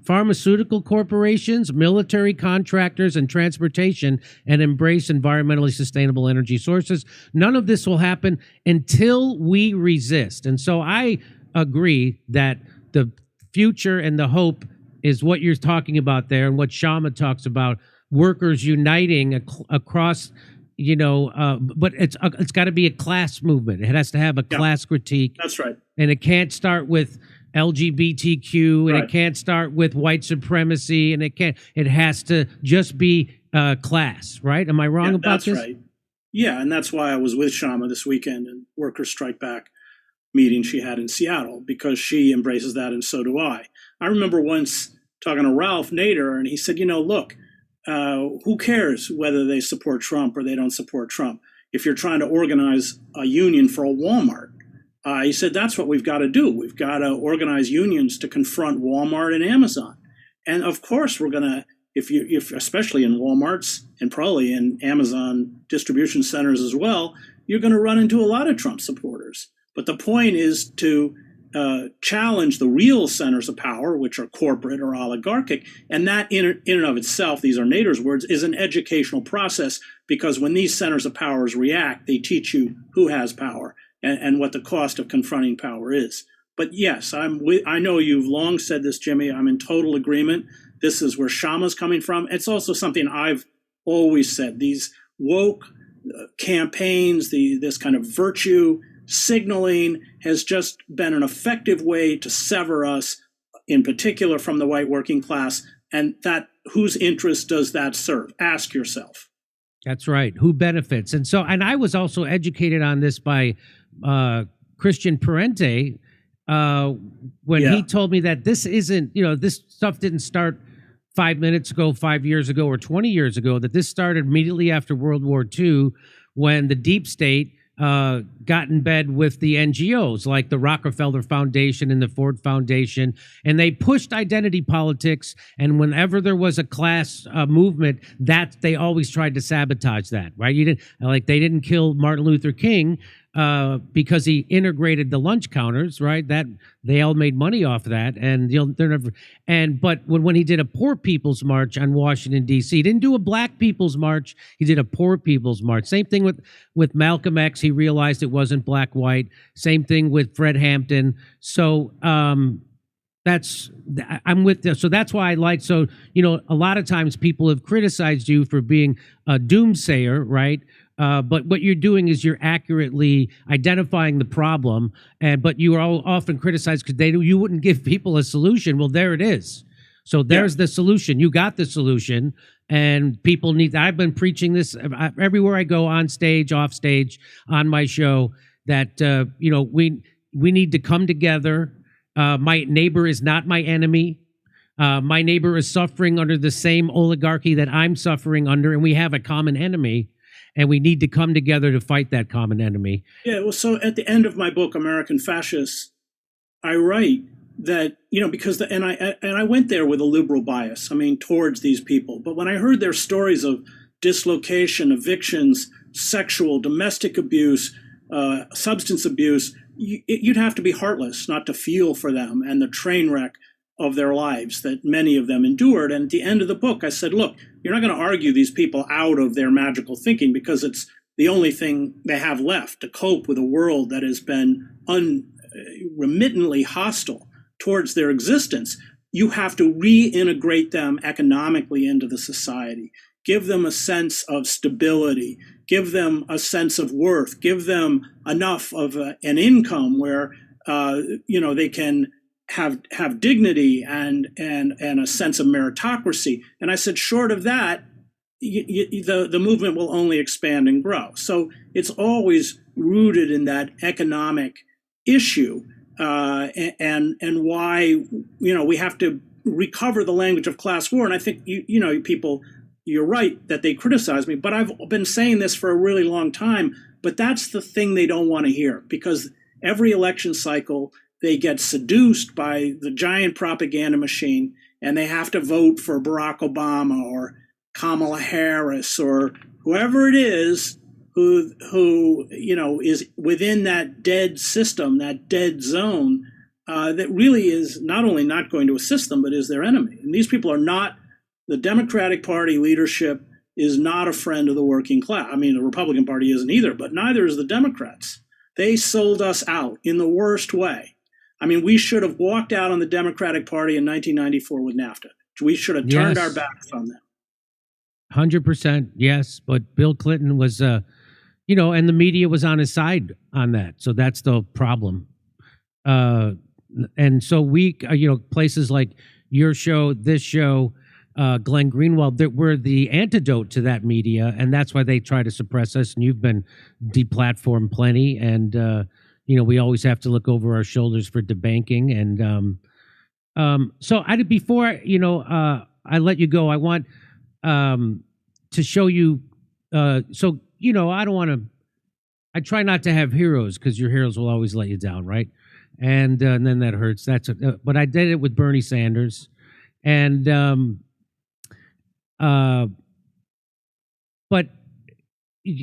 pharmaceutical corporations, military contractors, and transportation, and embrace environmentally sustainable energy sources. None of this will happen until we resist. And so I agree that the future and the hope is what you're talking about there, and what Shama talks about, workers uniting across, but it's got to be a class movement. It has to have a class critique. That's right. And it can't start with LGBTQ, and it can't start with white supremacy, and it has to just be class, right? Am I wrong about this? That's right. Yeah, and that's why I was with Shama this weekend in Workers Strike Back meeting she had in Seattle, because she embraces that, and so do I. I remember once talking to Ralph Nader, and he said, look, who cares whether they support Trump or they don't support Trump? If you're trying to organize a union for a Walmart, He said, that's what we've got to do. We've got to organize unions to confront Walmart and Amazon. And of course, we're going to, if especially in Walmarts and probably in Amazon distribution centers as well, you're going to run into a lot of Trump supporters. But the point is to challenge the real centers of power, which are corporate or oligarchic. And that in and of itself, these are Nader's words, is an educational process, because when these centers of powers react, they teach you who has power and what the cost of confronting power is. But yes, I know you've long said this, Jimmy. I'm in total agreement. This is where Shama's coming from. It's also something I've always said. These woke campaigns, this kind of virtue signaling has just been an effective way to sever us, in particular from the white working class. And that, whose interest does that serve? Ask yourself. That's right. Who benefits? And I was also educated on this by Christian Parente when he told me that this isn't, this stuff didn't start 5 minutes ago, 5 years ago, or 20 years ago, that this started immediately after World War II, when the deep state got in bed with the NGOs like the Rockefeller Foundation and the Ford Foundation, and they pushed identity politics. And whenever there was a class movement, that they always tried to sabotage that. Right? They didn't kill Martin Luther King because he integrated the lunch counters, right? That they all made money off of that, and they're never. But when he did a poor people's march on Washington D.C., he didn't do a black people's march. He did a poor people's march. Same thing with Malcolm X. He realized it wasn't black white. Same thing with Fred Hampton. So I'm with this. So that's why I like. So a lot of times people have criticized you for being a doomsayer, right? But what you're doing is you're accurately identifying the problem, but you are often criticized because you wouldn't give people a solution. Well, there it is. So there's the solution. You got the solution, and people need. I've been preaching this everywhere I go, on stage, off stage, on my show, that we need to come together. My neighbor is not my enemy. My neighbor is suffering under the same oligarchy that I'm suffering under, and we have a common enemy. And we need to come together to fight that common enemy. Yeah, well, so at the end of my book, American Fascists, I write that, because I went there with a liberal bias, towards these people. But when I heard their stories of dislocation, evictions, sexual, domestic abuse, substance abuse, you'd have to be heartless not to feel for them and the train wreck of their lives that many of them endured. And at the end of the book, I said, look, you're not going to argue these people out of their magical thinking, because it's the only thing they have left to cope with a world that has been unremittently hostile towards their existence. You have to reintegrate them economically into the society, give them a sense of stability, give them a sense of worth, give them enough of an income where they can have dignity and a sense of meritocracy. And I said, short of that, the movement will only expand and grow. So it's always rooted in that economic issue, and why we have to recover the language of class war. And I think people, you're right that they criticize me, but I've been saying this for a really long time. But that's the thing they don't want to hear, because every election cycle, they get seduced by the giant propaganda machine, and they have to vote for Barack Obama or Kamala Harris or whoever it is who is within that dead system, that dead zone, that really is not only not going to assist them, but is their enemy. And these people are not. The Democratic Party leadership is not a friend of the working class. The Republican Party isn't either, but neither is the Democrats. They sold us out in the worst way. We should have walked out on the Democratic Party in 1994 with NAFTA. We should have turned our backs on them. 100%, yes. But Bill Clinton was, and the media was on his side on that. So that's the problem. And so we, places like your show, this show, Glenn Greenwald, that we're the antidote to that media. And that's why they try to suppress us. And you've been deplatformed plenty. And, we always have to look over our shoulders for debanking. And so before I let you go, I want to show you. I don't want to I try not to have heroes because your heroes will always let you down, right? And then that hurts. But I did it with Bernie Sanders, and but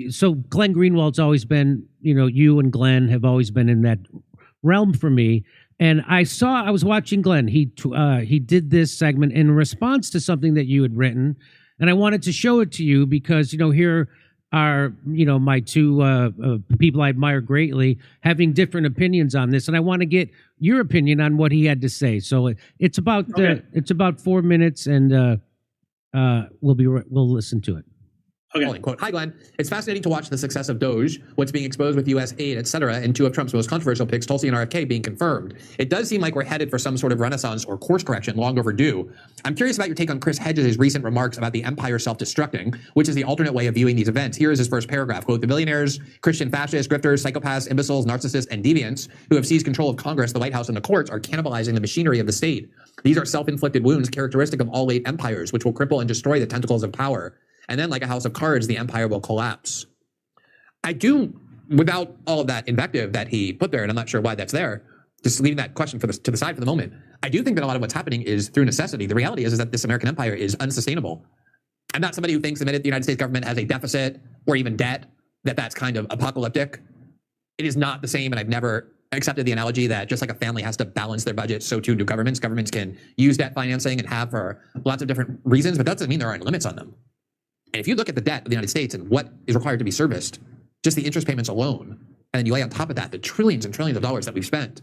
so Glenn Greenwald's always been, you and Glenn have always been in that realm for me. And I was watching Glenn. He did this segment in response to something that you had written, and I wanted to show it to you because here are my two people I admire greatly having different opinions on this, and I want to get your opinion on what he had to say. So it's about 4 minutes, and we'll listen to it. Okay. Quote, "Hi, Glenn. It's fascinating to watch the success of Doge, what's being exposed with U.S. aid, etc., and two of Trump's most controversial picks, Tulsi and RFK, being confirmed. It does seem like we're headed for some sort of renaissance or course correction long overdue. I'm curious about your take on Chris Hedges' recent remarks about the empire self-destructing, which is the alternate way of viewing these events. Here is his first paragraph. Quote, the billionaires, Christian fascists, grifters, psychopaths, imbeciles, narcissists, and deviants who have seized control of Congress, the White House, and the courts are cannibalizing the machinery of the state. These are self-inflicted wounds characteristic of all late empires, which will cripple and destroy the tentacles of power. And then, like a house of cards, the empire will collapse." I do, without all of that invective that he put there, and I'm not sure why that's there, just leaving that question to the side for the moment, I do think that a lot of what's happening is through necessity. The reality is that this American empire is unsustainable. I'm not somebody who thinks the minute the United States government has a deficit or even debt, that's kind of apocalyptic. It is not the same, and I've never accepted the analogy that just like a family has to balance their budget, so too do governments. Governments can use debt financing and have for lots of different reasons, but that doesn't mean there aren't limits on them. And if you look at the debt of the United States and what is required to be serviced, just the interest payments alone, and then you lay on top of that the trillions and trillions of dollars that we've spent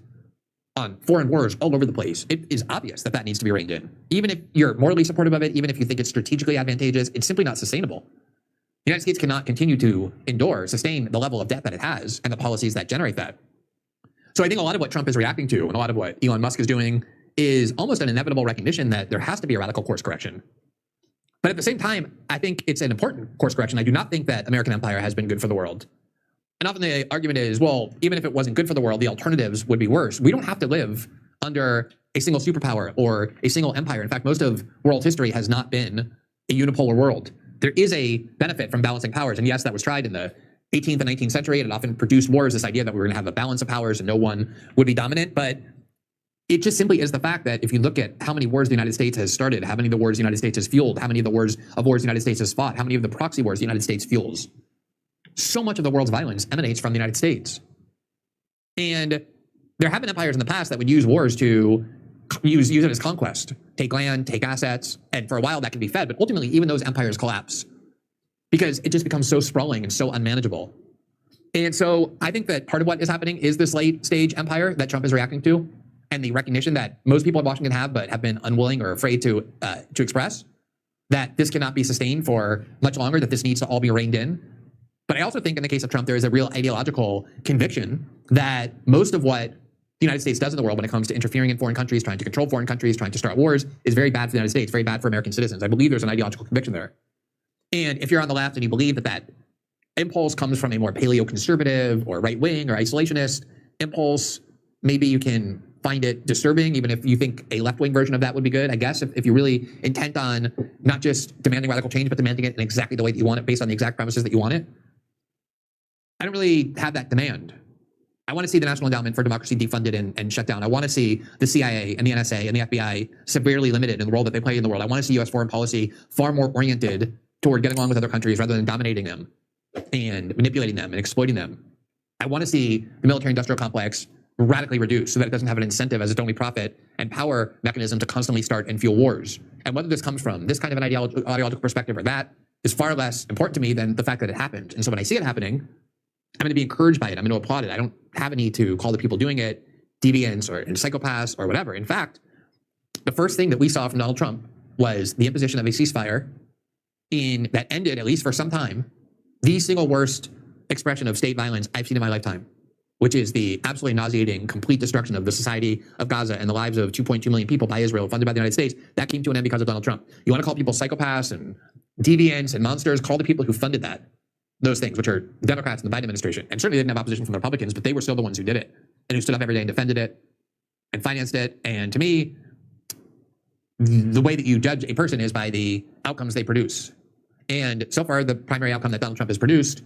on foreign wars all over the place, it is obvious that needs to be reined in. Even if you're morally supportive of it, even if you think it's strategically advantageous, it's simply not sustainable. The United States cannot continue to sustain the level of debt that it has and the policies that generate that. So I think a lot of what Trump is reacting to and a lot of what Elon Musk is doing is almost an inevitable recognition that there has to be a radical course correction. But at the same time, I think it's an important course correction. I do not think that American empire has been good for the world. And often the argument is, well, even if it wasn't good for the world, the alternatives would be worse. We don't have to live under a single superpower or a single empire. In fact, most of world history has not been a unipolar world. There is a benefit from balancing powers. And yes, that was tried in the 18th and 19th century. And it often produced wars, this idea that we were going to have a balance of powers and no one would be dominant. But it just simply is the fact that if you look at how many wars the United States has started, how many of the wars the United States has fueled, how many of the wars the United States has fought, how many of the proxy wars the United States fuels, so much of the world's violence emanates from the United States. And there have been empires in the past that would use wars to use it as conquest, take land, take assets, and for a while that can be fed. But ultimately, even those empires collapse because it just becomes so sprawling and so unmanageable. And so I think that part of what is happening is this late stage empire that Trump is reacting to, and the recognition that most people in Washington have, but have been unwilling or afraid to express, that this cannot be sustained for much longer, that this needs to all be reined in. But I also think in the case of Trump, there is a real ideological conviction that most of what the United States does in the world when it comes to interfering in foreign countries, trying to control foreign countries, trying to start wars, is very bad for the United States, very bad for American citizens. I believe there's an ideological conviction there. And if you're on the left and you believe that impulse comes from a more paleoconservative or right-wing or isolationist impulse, maybe you can find it disturbing, even if you think a left-wing version of that would be good. I guess if you're really intent on not just demanding radical change, but demanding it in exactly the way that you want it, based on the exact premises that you want it. I don't really have that demand. I want to see the National Endowment for Democracy defunded and shut down. I want to see the CIA and the NSA and the FBI severely limited in the role that they play in the world. I want to see U.S. foreign policy far more oriented toward getting along with other countries rather than dominating them and manipulating them and exploiting them. I want to see the military-industrial complex radically reduced so that it doesn't have an incentive as its only profit and power mechanism to constantly start and fuel wars. And whether this comes from this kind of an ideological perspective or that is far less important to me than the fact that it happened. And so when I see it happening, I'm going to be encouraged by it. I'm going to applaud it. I don't have a need to call the people doing it deviants or psychopaths or whatever. In fact, the first thing that we saw from Donald Trump was the imposition of a ceasefire that ended, at least for some time, the single worst expression of state violence I've seen in my lifetime, which is the absolutely nauseating, complete destruction of the society of Gaza and the lives of 2.2 million people by Israel, funded by the United States. That came to an end because of Donald Trump. You want to call people psychopaths and deviants and monsters, call the people who funded those things, which are the Democrats and the Biden administration. And certainly they didn't have opposition from the Republicans, but they were still the ones who did it and who stood up every day and defended it and financed it. And to me, the way that you judge a person is by the outcomes they produce. And so far, the primary outcome that Donald Trump has produced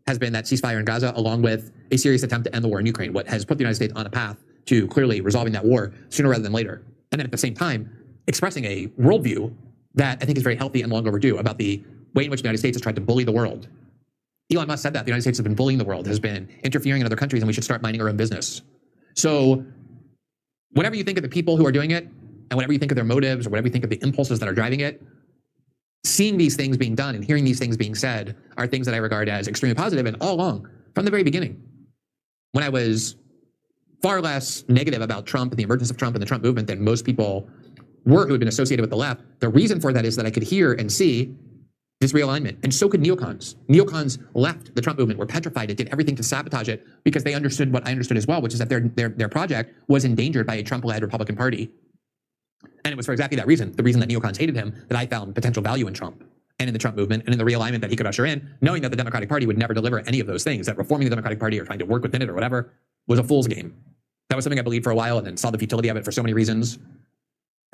has been that ceasefire in Gaza, along with a serious attempt to end the war in Ukraine, what has put the United States on a path to clearly resolving that war sooner rather than later. And then at the same time, expressing a worldview that I think is very healthy and long overdue about the way in which the United States has tried to bully the world. Elon Musk said that the United States has been bullying the world, has been interfering in other countries, and we should start minding our own business. So whatever you think of the people who are doing it, and whatever you think of their motives, or whatever you think of the impulses that are driving it, seeing these things being done and hearing these things being said are things that I regard as extremely positive. And all along, from the very beginning, when I was far less negative about Trump and the emergence of Trump and the Trump movement than most people were who had been associated with the left, the reason for that is that I could hear and see this realignment. And so could neocons. Neocons left the Trump movement, were petrified. It did everything to sabotage it because they understood what I understood as well, which is that their project was endangered by a Trump-led Republican Party. And it was for exactly that reason, the reason that neocons hated him, that I found potential value in Trump and in the Trump movement and in the realignment that he could usher in, knowing that the Democratic Party would never deliver any of those things, that reforming the Democratic Party or trying to work within it or whatever was a fool's game. That was something I believed for a while and then saw the futility of it for so many reasons.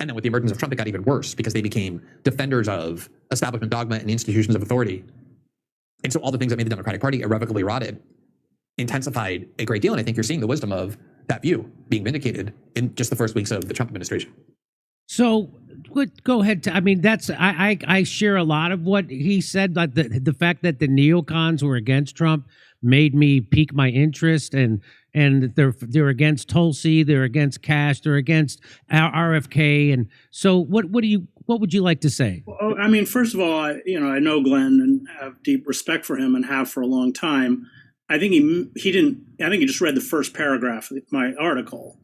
And then with the emergence of Trump, it got even worse because they became defenders of establishment dogma and institutions of authority. And so all the things that made the Democratic Party irrevocably rotted intensified a great deal. And I think you're seeing the wisdom of that view being vindicated in just the first weeks of the Trump administration. So go ahead. I mean, that's I share a lot of what he said. Like the fact that the neocons were against Trump made me pique my interest, and they're against Tulsi, they're against Cash, they're against RFK, and so what would you like to say? Well, I mean, first of all, I know Glenn and have deep respect for him and have for a long time. I think he didn't. I think he just read the first paragraph of my article.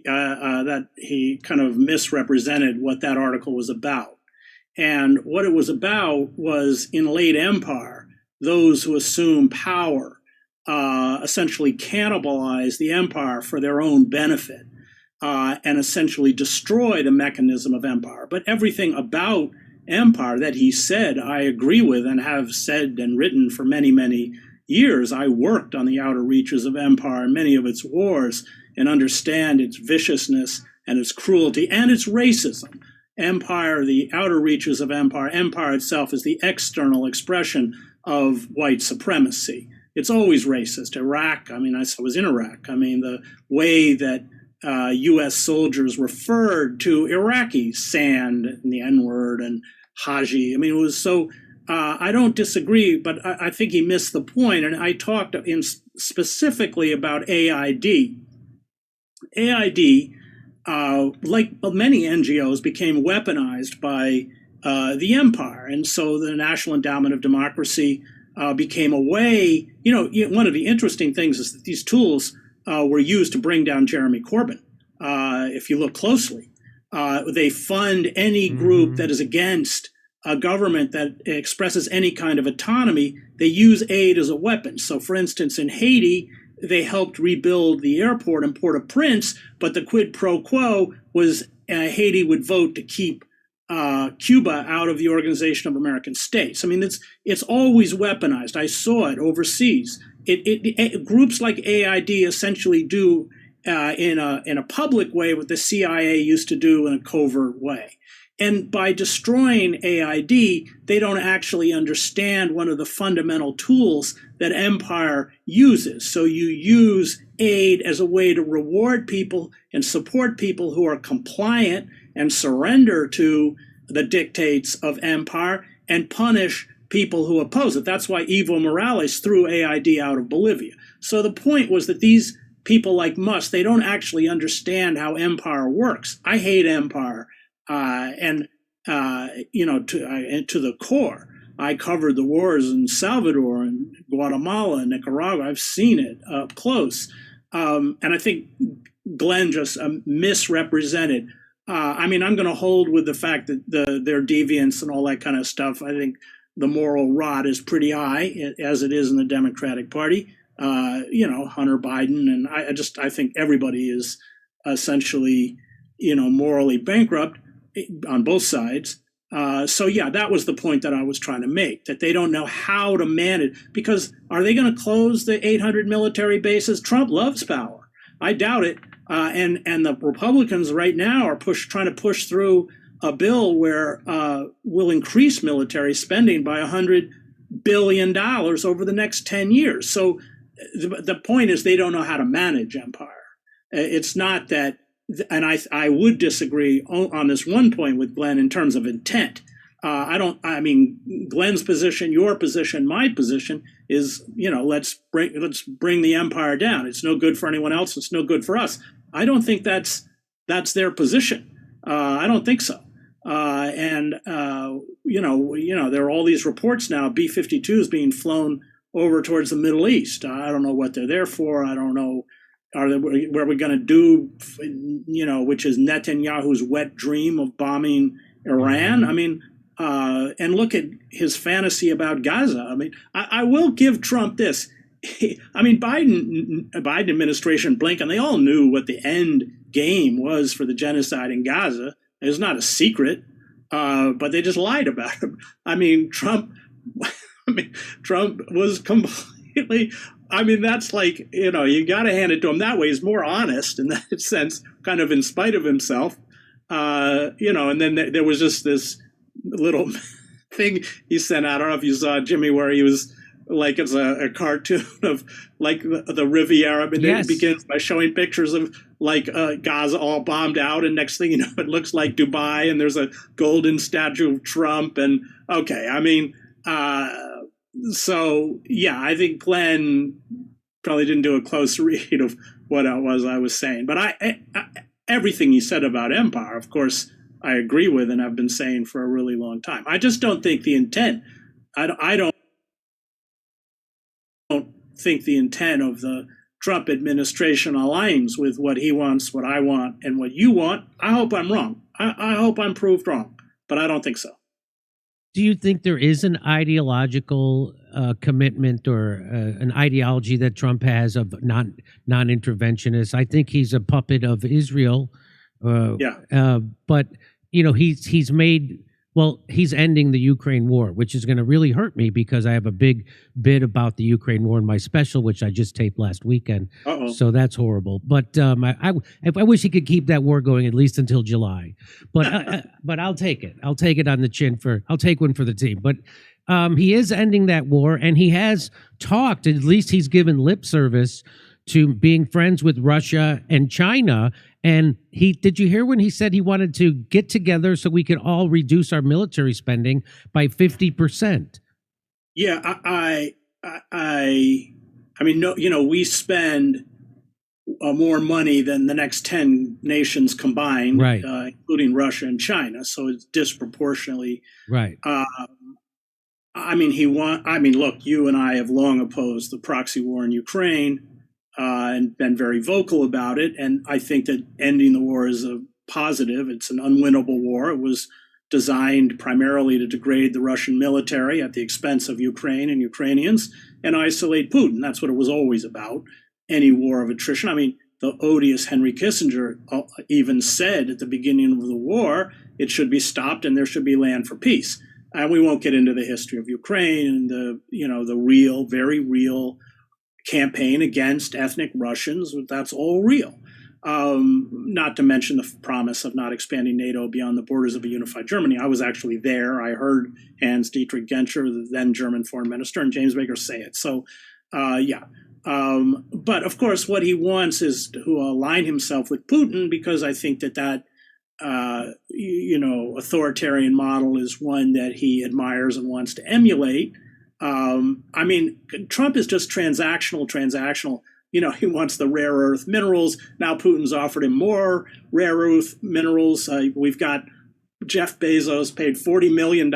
That he kind of misrepresented what that article was about. And what it was about was, in late empire, those who assume power essentially cannibalize the empire for their own benefit and essentially destroy the mechanism of empire. But everything about empire that he said, I agree with and have said and written for many, many years. I worked on the outer reaches of empire and many of its wars and understand its viciousness and its cruelty and its racism. Empire, the outer reaches of empire, empire itself is the external expression of white supremacy. It's always racist. Iraq, I mean, I was in Iraq. I mean, the way that U.S. soldiers referred to Iraqis, sand and the N-word and Haji. I mean, it was so, I don't disagree, but I think he missed the point. And I talked specifically about AID. AID, like many NGOs, became weaponized by the empire. And so the National Endowment of Democracy became a way, one of the interesting things is that these tools were used to bring down Jeremy Corbyn. If you look closely, they fund any group that is against a government that expresses any kind of autonomy. They use aid as a weapon. So, for instance, in Haiti, they helped rebuild the airport in Port-au-Prince, but the quid pro quo was Haiti would vote to keep Cuba out of the Organization of American States. I mean, it's always weaponized. I saw it overseas. Groups like AID essentially do in a public way what the CIA used to do in a covert way. And by destroying AID, they don't actually understand one of the fundamental tools that empire uses. So you use aid as a way to reward people and support people who are compliant and surrender to the dictates of empire and punish people who oppose it. That's why Evo Morales threw AID out of Bolivia. So the point was that these people like Musk, they don't actually understand how empire works. I hate empire. To the core. I covered the wars in Salvador and Guatemala and Nicaragua. I've seen it up close. And I think Glenn just misrepresented. I'm going to hold with the fact that their deviance and all that kind of stuff. I think the moral rot is pretty high, as it is in the Democratic Party. Hunter Biden, and I think everybody is essentially, morally bankrupt on both sides. That was the point that I was trying to make, that they don't know how to manage, because are they going to close the 800 military bases? Trump loves power. I doubt it. And the Republicans right now are trying to push through a bill where will increase military spending by $100 billion over the next 10 years. So the point is they don't know how to manage empire. It's not that, and I would disagree on this one point with Glenn in terms of intent. I mean, Glenn's position, your position, my position is, let's bring the empire down. It's no good for anyone else. It's no good for us. I don't think that's their position. I don't think so. There are all these reports now, B-52s being flown over towards the Middle East. I don't know what they're there for. I don't know. What are we going to do, which is Netanyahu's wet dream of bombing Iran? I mean, and look at his fantasy about Gaza. I mean, I will give Trump this. I mean, Biden administration, Blinken, they all knew what the end game was for the genocide in Gaza. It was not a secret, but they just lied about it. I mean, Trump was completely. I mean, that's like, you got to hand it to him that way. He's more honest in that sense, kind of in spite of himself. And then there was just this little thing he sent out. I don't know if you saw, Jimmy, where he was like, it's a cartoon of like the Riviera. And yes. It begins by showing pictures of like Gaza all bombed out. And next thing you know, it looks like Dubai and there's a golden statue of Trump. And okay, I mean, so, yeah, I think Glenn probably didn't do a close read of what it was I was saying. But I everything he said about empire, of course, I agree with and I've been saying for a really long time. I just don't think the intent, I don't think the intent of the Trump administration aligns with what he wants, what I want, and what you want. I hope I'm wrong. I hope I'm proved wrong, but I don't think so. Do you think there is an ideological commitment or an ideology that Trump has of non-interventionist? I think he's a puppet of Israel. But he's made. Well, he's ending the Ukraine war, which is going to really hurt me because I have a big bit about the Ukraine war in my special, which I just taped last weekend. Uh-oh. So that's horrible. But I wish he could keep that war going at least until July. But but I'll take it. I'll take it on the chin I'll take one for the team. But he is ending that war, and he has talked. At least he's given lip service to being friends with Russia and China. And did you hear when he said he wanted to get together so we could all reduce our military spending by 50%? Yeah, I mean, no, we spend more money than the next 10 nations combined, right, including Russia and China. So it's disproportionately right. Look, you and I have long opposed the proxy war in Ukraine. And been very vocal about it. And I think that ending the war is a positive. It's an unwinnable war. It was designed primarily to degrade the Russian military at the expense of Ukraine and Ukrainians and isolate Putin. That's what it was always about, any war of attrition. I mean, the odious Henry Kissinger even said at the beginning of the war, it should be stopped and there should be land for peace. And we won't get into the history of Ukraine and the real, very real campaign against ethnic Russians. That's all real. Not to mention the promise of not expanding NATO beyond the borders of a unified Germany. I was actually there. I heard Hans-Dietrich Genscher, the then German foreign minister, and James Baker say it. So, but of course, what he wants is to align himself with Putin, because I think that authoritarian model is one that he admires and wants to emulate. Trump is just transactional. He wants the rare earth minerals. Now Putin's offered him more rare earth minerals. We've got Jeff Bezos paid $40 million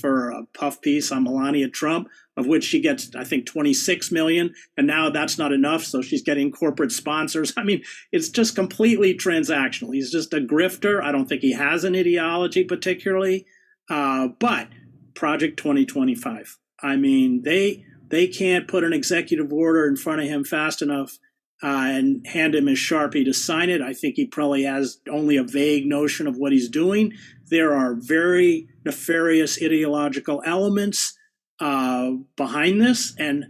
for a puff piece on Melania Trump, of which she gets, I think, $26 million. And now that's not enough, so she's getting corporate sponsors. I mean, it's just completely transactional. He's just a grifter. I don't think he has an ideology particularly. But Project 2025. I mean, they can't put an executive order in front of him fast enough and hand him his Sharpie to sign it. I think he probably has only a vague notion of what he's doing. There are very nefarious ideological elements behind this. And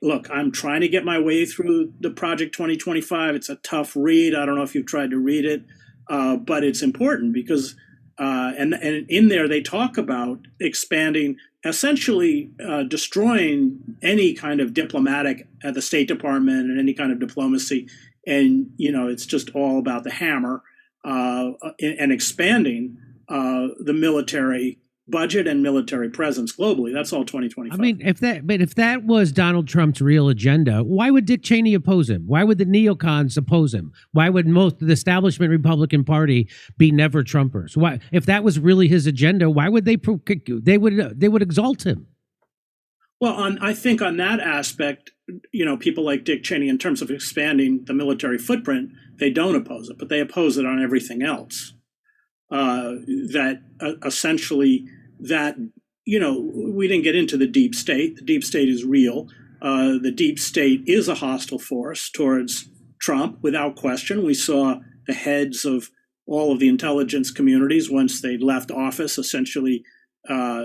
look, I'm trying to get my way through the Project 2025. It's a tough read. I don't know if you've tried to read it, but it's important because and in there they talk about expanding essentially destroying any kind of diplomatic at the State Department and any kind of diplomacy. And, it's just all about the hammer and expanding the military budget and military presence globally. That's all 2025. I mean, if that was Donald Trump's real agenda, why would Dick Cheney oppose him? Why would the neocons oppose him? Why would most of the establishment Republican Party be never Trumpers? Why, if that was really his agenda, why would they would exalt him? Well, I think on that aspect, people like Dick Cheney, in terms of expanding the military footprint, they don't oppose it, but they oppose it on everything else. Essentially we didn't get into the deep state. The deep state is real. The deep state is a hostile force towards Trump, without question. We saw the heads of all of the intelligence communities, once they left office, essentially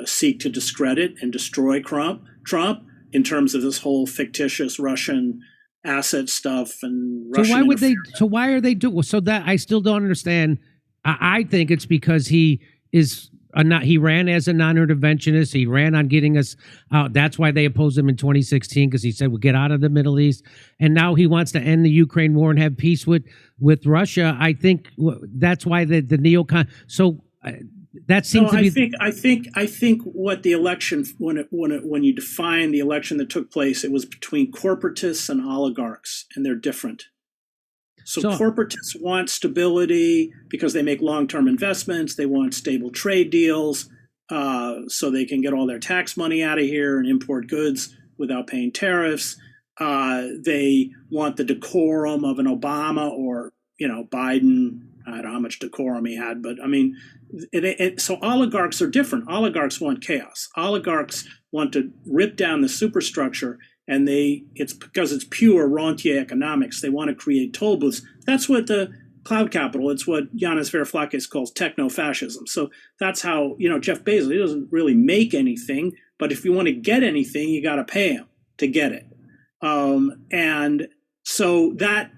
seek to discredit and destroy Trump in terms of this whole fictitious Russian asset stuff and Russian. So why are they doing so? That I still don't understand. I think it's because he ran as a non-interventionist. He ran on getting us out. That's why they opposed him in 2016, because he said we'll get out of the Middle East. And now he wants to end the Ukraine war and have peace with Russia. I think that's why the neocon. So that seems to be. I think what the election, when you define the election that took place, it was between corporatists and oligarchs, and they're different. So corporatists want stability because they make long-term investments. They want stable trade deals so they can get all their tax money out of here and import goods without paying tariffs. They want the decorum of an Obama or, Biden. I don't know how much decorum he had, but I mean, so oligarchs are different. Oligarchs want chaos. Oligarchs want to rip down the superstructure. And it's because it's pure rentier economics. They want to create toll booths. That's what the cloud capital, it's what Yanis Varoufakis calls techno-fascism. So that's how, Jeff Bezos, he doesn't really make anything, but if you want to get anything, you got to pay him to get it. And so that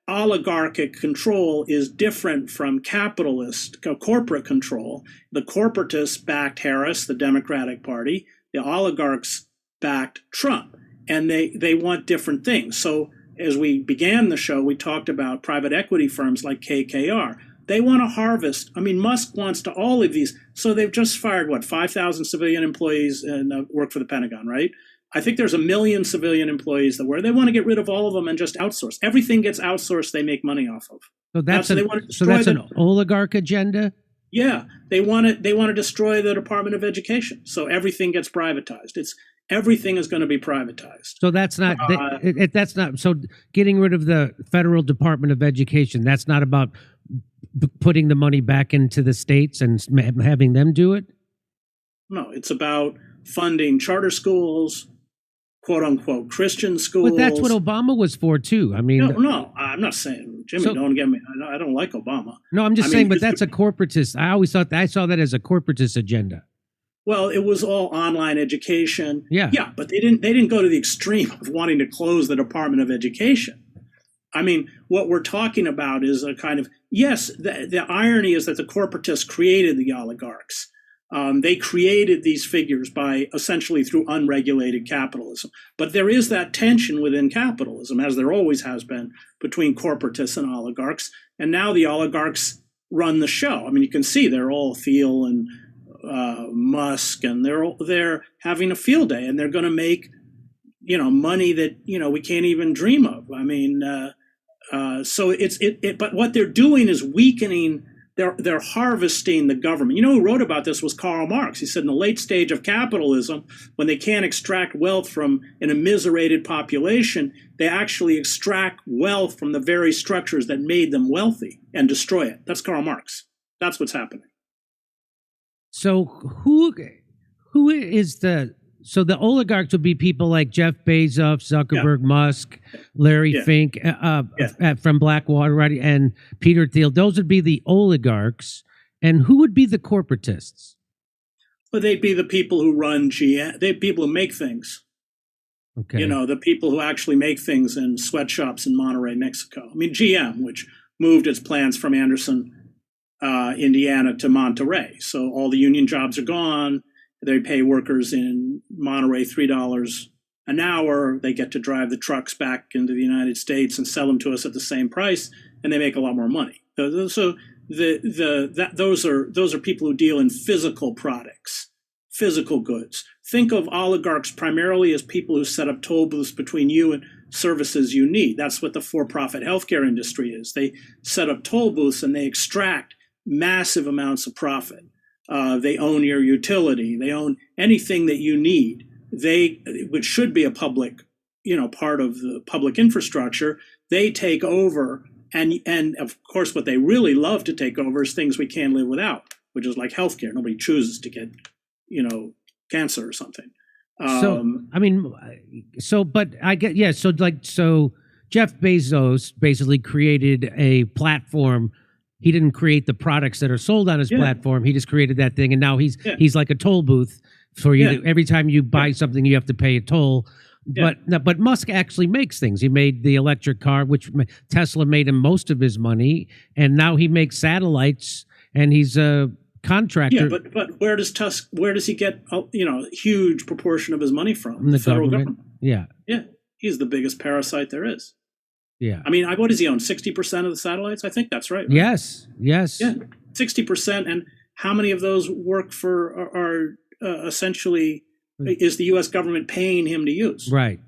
oligarchic control is different from capitalist corporate control. The corporatists backed Harris, the Democratic Party. The oligarchs backed Trump, and they want different things. So as we began the show, we talked about private equity firms like KKR. They want to harvest. I mean, Musk wants to all of these. So they've just fired, 5,000 civilian employees and work for the Pentagon, right? I think there's 1 million civilian employees they want to get rid of all of them and just outsource. Everything gets outsourced. They make money off of. So that's an oligarch agenda. Yeah, they want to destroy the Department of Education. So everything gets privatized. Everything is going to be privatized. So that's not that's not. So getting rid of the Federal Department of Education, that's not about putting the money back into the states and having them do it. No, it's about funding charter schools, quote unquote Christian schools. But that's what Obama was for too. I mean, no, I'm not saying, Jimmy. Don't get me. I don't like Obama. No, I'm just saying. But that's a corporatist. I always thought I saw that as a corporatist agenda. Well, it was all online education. Yeah, but they didn't go to the extreme of wanting to close the Department of Education. I mean, what we're talking about is a kind of, yes, the irony is that the corporatists created the oligarchs. They created these figures essentially through unregulated capitalism. But there is that tension within capitalism, as there always has been, between corporatists and oligarchs. And now the oligarchs run the show. I mean, you can see they're all Thiel and Musk, and they're having a field day, and they're going to make money that we can't even dream of. I mean, so but what they're doing is weakening. They're harvesting the government. Who wrote about this was Karl Marx. He said in the late stage of capitalism, when they can't extract wealth from an immiserated population, they actually extract wealth from the very structures that made them wealthy and destroy it. That's Karl Marx. That's what's happening. So who is the oligarchs would be people like Jeff Bezos, Zuckerberg, Musk, Larry Fink from Blackwater, right, and Peter Thiel. Those would be the oligarchs. And who would be the corporatists? Well, they'd be the people who run GM. They'd be people who make things. Okay. The people who actually make things in sweatshops in Monterrey, Mexico. I mean, GM, which moved its plants from Anderson, Indiana to Monterrey. So all the union jobs are gone. They pay workers in Monterey $3 an hour. They get to drive the trucks back into the United States and sell them to us at the same price, and they make a lot more money. So those are people who deal in physical products, physical goods. Think of oligarchs primarily as people who set up toll booths between you and services you need. That's what the for-profit healthcare industry is. They set up toll booths and they extract massive amounts of profit. They own your utility. They own anything that you need. Which should be a public, part of the public infrastructure. They take over, and of course, what they really love to take over is things we can't live without, which is like healthcare. Nobody chooses to get, cancer or something. So Jeff Bezos basically created a platform. He didn't create the products that are sold on his platform. He just created that thing, and now he's like a toll booth for you. Every time you buy something, you have to pay a toll. But Musk actually makes things. He made the electric car, which Tesla made him most of his money, and now he makes satellites, and he's a contractor. Yeah, but where does he get a huge proportion of his money from? The federal government. Yeah, he's the biggest parasite there is. Yeah, I mean, what does he own? 60% of the satellites? I think that's right. Yes. Yeah, 60%. And how many of those work are essentially is the U.S. government paying him to use? Right.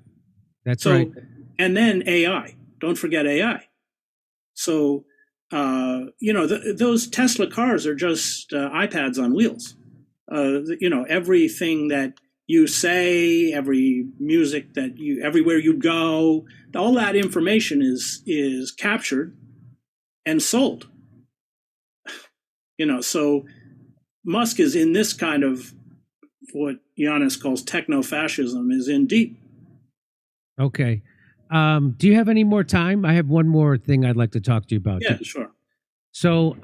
That's right. And then AI. Don't forget AI. So, those Tesla cars are just iPads on wheels. Everything that you say, every music everywhere you go, all that information is captured and sold. So Musk is in this kind of what Giannis calls techno-fascism, is in deep. Okay. Do you have any more time? I have one more thing I'd like to talk to you about. Yeah, sure. So